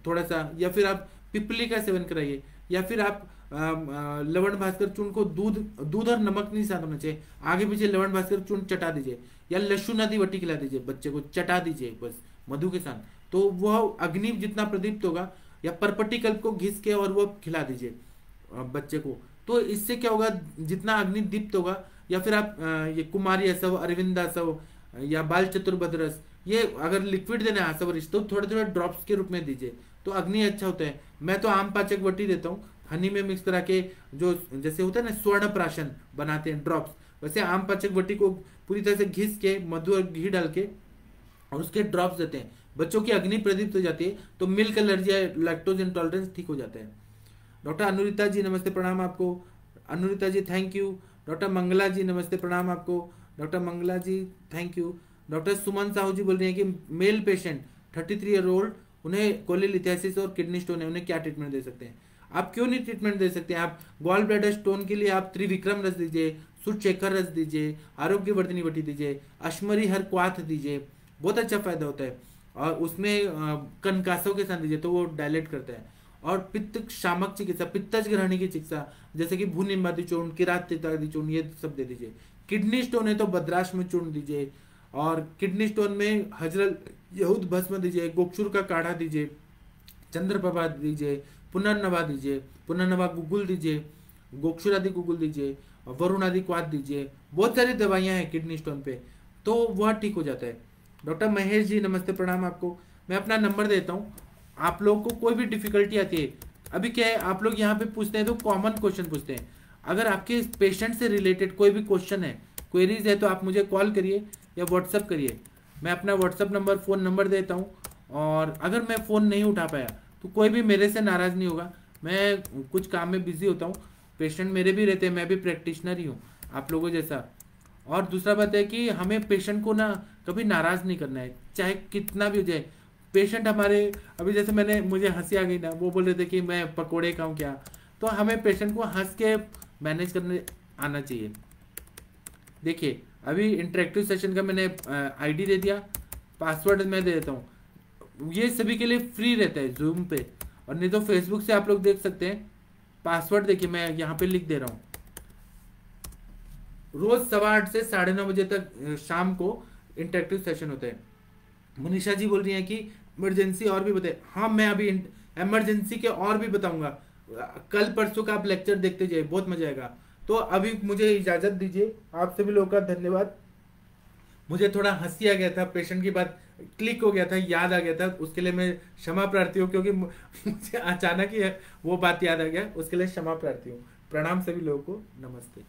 थोड़ा सा, या फिर आप पिपली का सेवन कराइए, या फिर आप लवण भास्कर चूर्ण को दूध और नमक नहीं साथ होना चाहिए, आगे पीछे लवण भास्कर चूर्ण चटा दीजिए, या लहसुन नदी वटी खिला दीजिए बच्चे को, चटा दीजिए बस मधु के साथ, तो वह अग्नि जितना प्रदीप्त होगा, या परपटी कल्प को घिस के और वो खिला दीजिए बच्चे को, तो इससे क्या होगा, जितना अग्नि दीप्त होगा। या फिर आप ये कुमारी असव, अरविंद असव या बाल चतुर्भद्र रस, ये अगर लिक्विड देना है आसव रिश्ते, तो थोड़े थोड़े ड्रॉप्स के रूप में दीजिए, तो अग्नि अच्छा होता है। मैं तो आम पाचक वटी देता हूँ, हनी में मिक्स करा के, जो जैसे होता है ना स्वर्ण प्राशन बनाते हैं ड्रॉप्स, वैसे आम पाचक वटी को पूरी तरह से घिस के मधु और घी डाल के और उसके ड्रॉप्स देते हैं, बच्चों की अग्नि प्रदीप्त हो जाती है, तो मिल्क एलर्जी या लैक्टोज इंटॉलरेंस ठीक हो जाता है। डॉक्टर अनुरिता जी नमस्ते प्रणाम आपको। Anurita ji thank you. Doctor Mangala ji नमस्ते प्रणाम आपको। Doctor Mangala ji thank you. Doctor Suman Sahu ji बोल रहे हैं कि मेल पेशेंट 33 ईयर ओल्ड, उन्हें कोलेलिथियासिस और किडनी स्टोन है, उन्हें क्या ट्रीटमेंट दे सकते हैं। आप क्यों नहीं ट्रीटमेंट दे सकते हैं, आप गॉल ब्लैडर स्टोन के लिए आप त्रिविक्रम रस दीजिए, सुचेखर रस दीजिए, आरोग्यवर्धनी वटी दीजिए, अश्मरी हर क्वाथ दीजिए, बहुत अच्छा फायदा होता है। और उसमें कनकासों के साथ दीजिए तो वो डायलेट करता है। और पित्त शामक चिकित्सा, पित्तज ग्रहणी की चिकित्सा, जैसे कि भूनिम्बादी चूर्ण, किरात तितादी चूर्ण, ये सब दे दीजिए। किडनी स्टोन है तो भद्राश्म चूर्ण दीजिए, और किडनी स्टोन में हजरल यहूद भस्म दीजिए, गोक्षुर का काढ़ा दीजिए, चंद्रप्रभा दीजिए, पुनर्नवा दीजिए, पुनर्नवा गूगल दीजिए, गोक्षुरादि गूगल दीजिए, वरुण आदि क्वाथ दीजिए, बहुत सारी दवाइयाँ हैं किडनी स्टोन पे, तो वह ठीक हो जाता है। डॉक्टर महेश जी नमस्ते, प्रणाम आपको। मैं अपना नंबर देता हूँ, आप लोगों को कोई भी डिफिकल्टी आती है, अभी क्या है आप लोग यहाँ पे पूछते हैं तो कॉमन क्वेश्चन पूछते हैं, अगर आपके पेशेंट से रिलेटेड कोई भी क्वेश्चन है, क्वेरीज है, तो आप मुझे कॉल करिए या व्हाट्सअप करिए। मैं अपना व्हाट्सअप नंबर, फ़ोन नंबर देता हूँ, और अगर मैं फ़ोन नहीं उठा पाया तो कोई भी मेरे से नाराज़ नहीं होगा, मैं कुछ काम में बिजी होता हूँ, पेशेंट मेरे भी रहते हैं, मैं भी प्रैक्टिशनर ही हूँ आप लोगों जैसा। और दूसरा बात है कि हमें पेशेंट को ना कभी नाराज़ नहीं करना है, चाहे कितना भी हो जाए। पेशेंट हमारे, अभी जैसे मैंने, मुझे हंसी आ गई ना, वो बोल रहे थे कि मैं पकोड़े खाऊं क्या, तो हमें पेशेंट को हंस के मैनेज करने आना चाहिए। देखिए अभी इंटरेक्टिव सेशन का मैंने आईडी दे दिया, पासवर्ड मैं दे देता हूँ, ये सभी के लिए फ्री रहता है जूम पे, और नहीं तो फेसबुक से आप लोग देख सकते हैं। पासवर्ड देखिए मैं यहाँ पे लिख दे रहा हूँ। रोज 8:15 से 9:30 बजे तक शाम को इंटरेक्टिव सेशन होता है। मनीषा जी बोल रही हैं कि इमरजेंसी और भी बताए, हाँ मैं अभी इमरजेंसी के और भी बताऊंगा, कल परसों का आप लेक्चर देखते जाइए, बहुत मजा आएगा। तो अभी मुझे इजाजत दीजिए, आप सभी लोगों का धन्यवाद। मुझे थोड़ा हंसी आ गया था, पेशेंट की बात क्लिक हो गया था, याद आ गया था, उसके लिए मैं क्षमा प्रार्थी हूँ, क्योंकि मुझे अचानक ही वो बात याद आ गया, उसके लिए क्षमा प्रार्थी हूँ। प्रणाम सभी लोगों को, नमस्ते।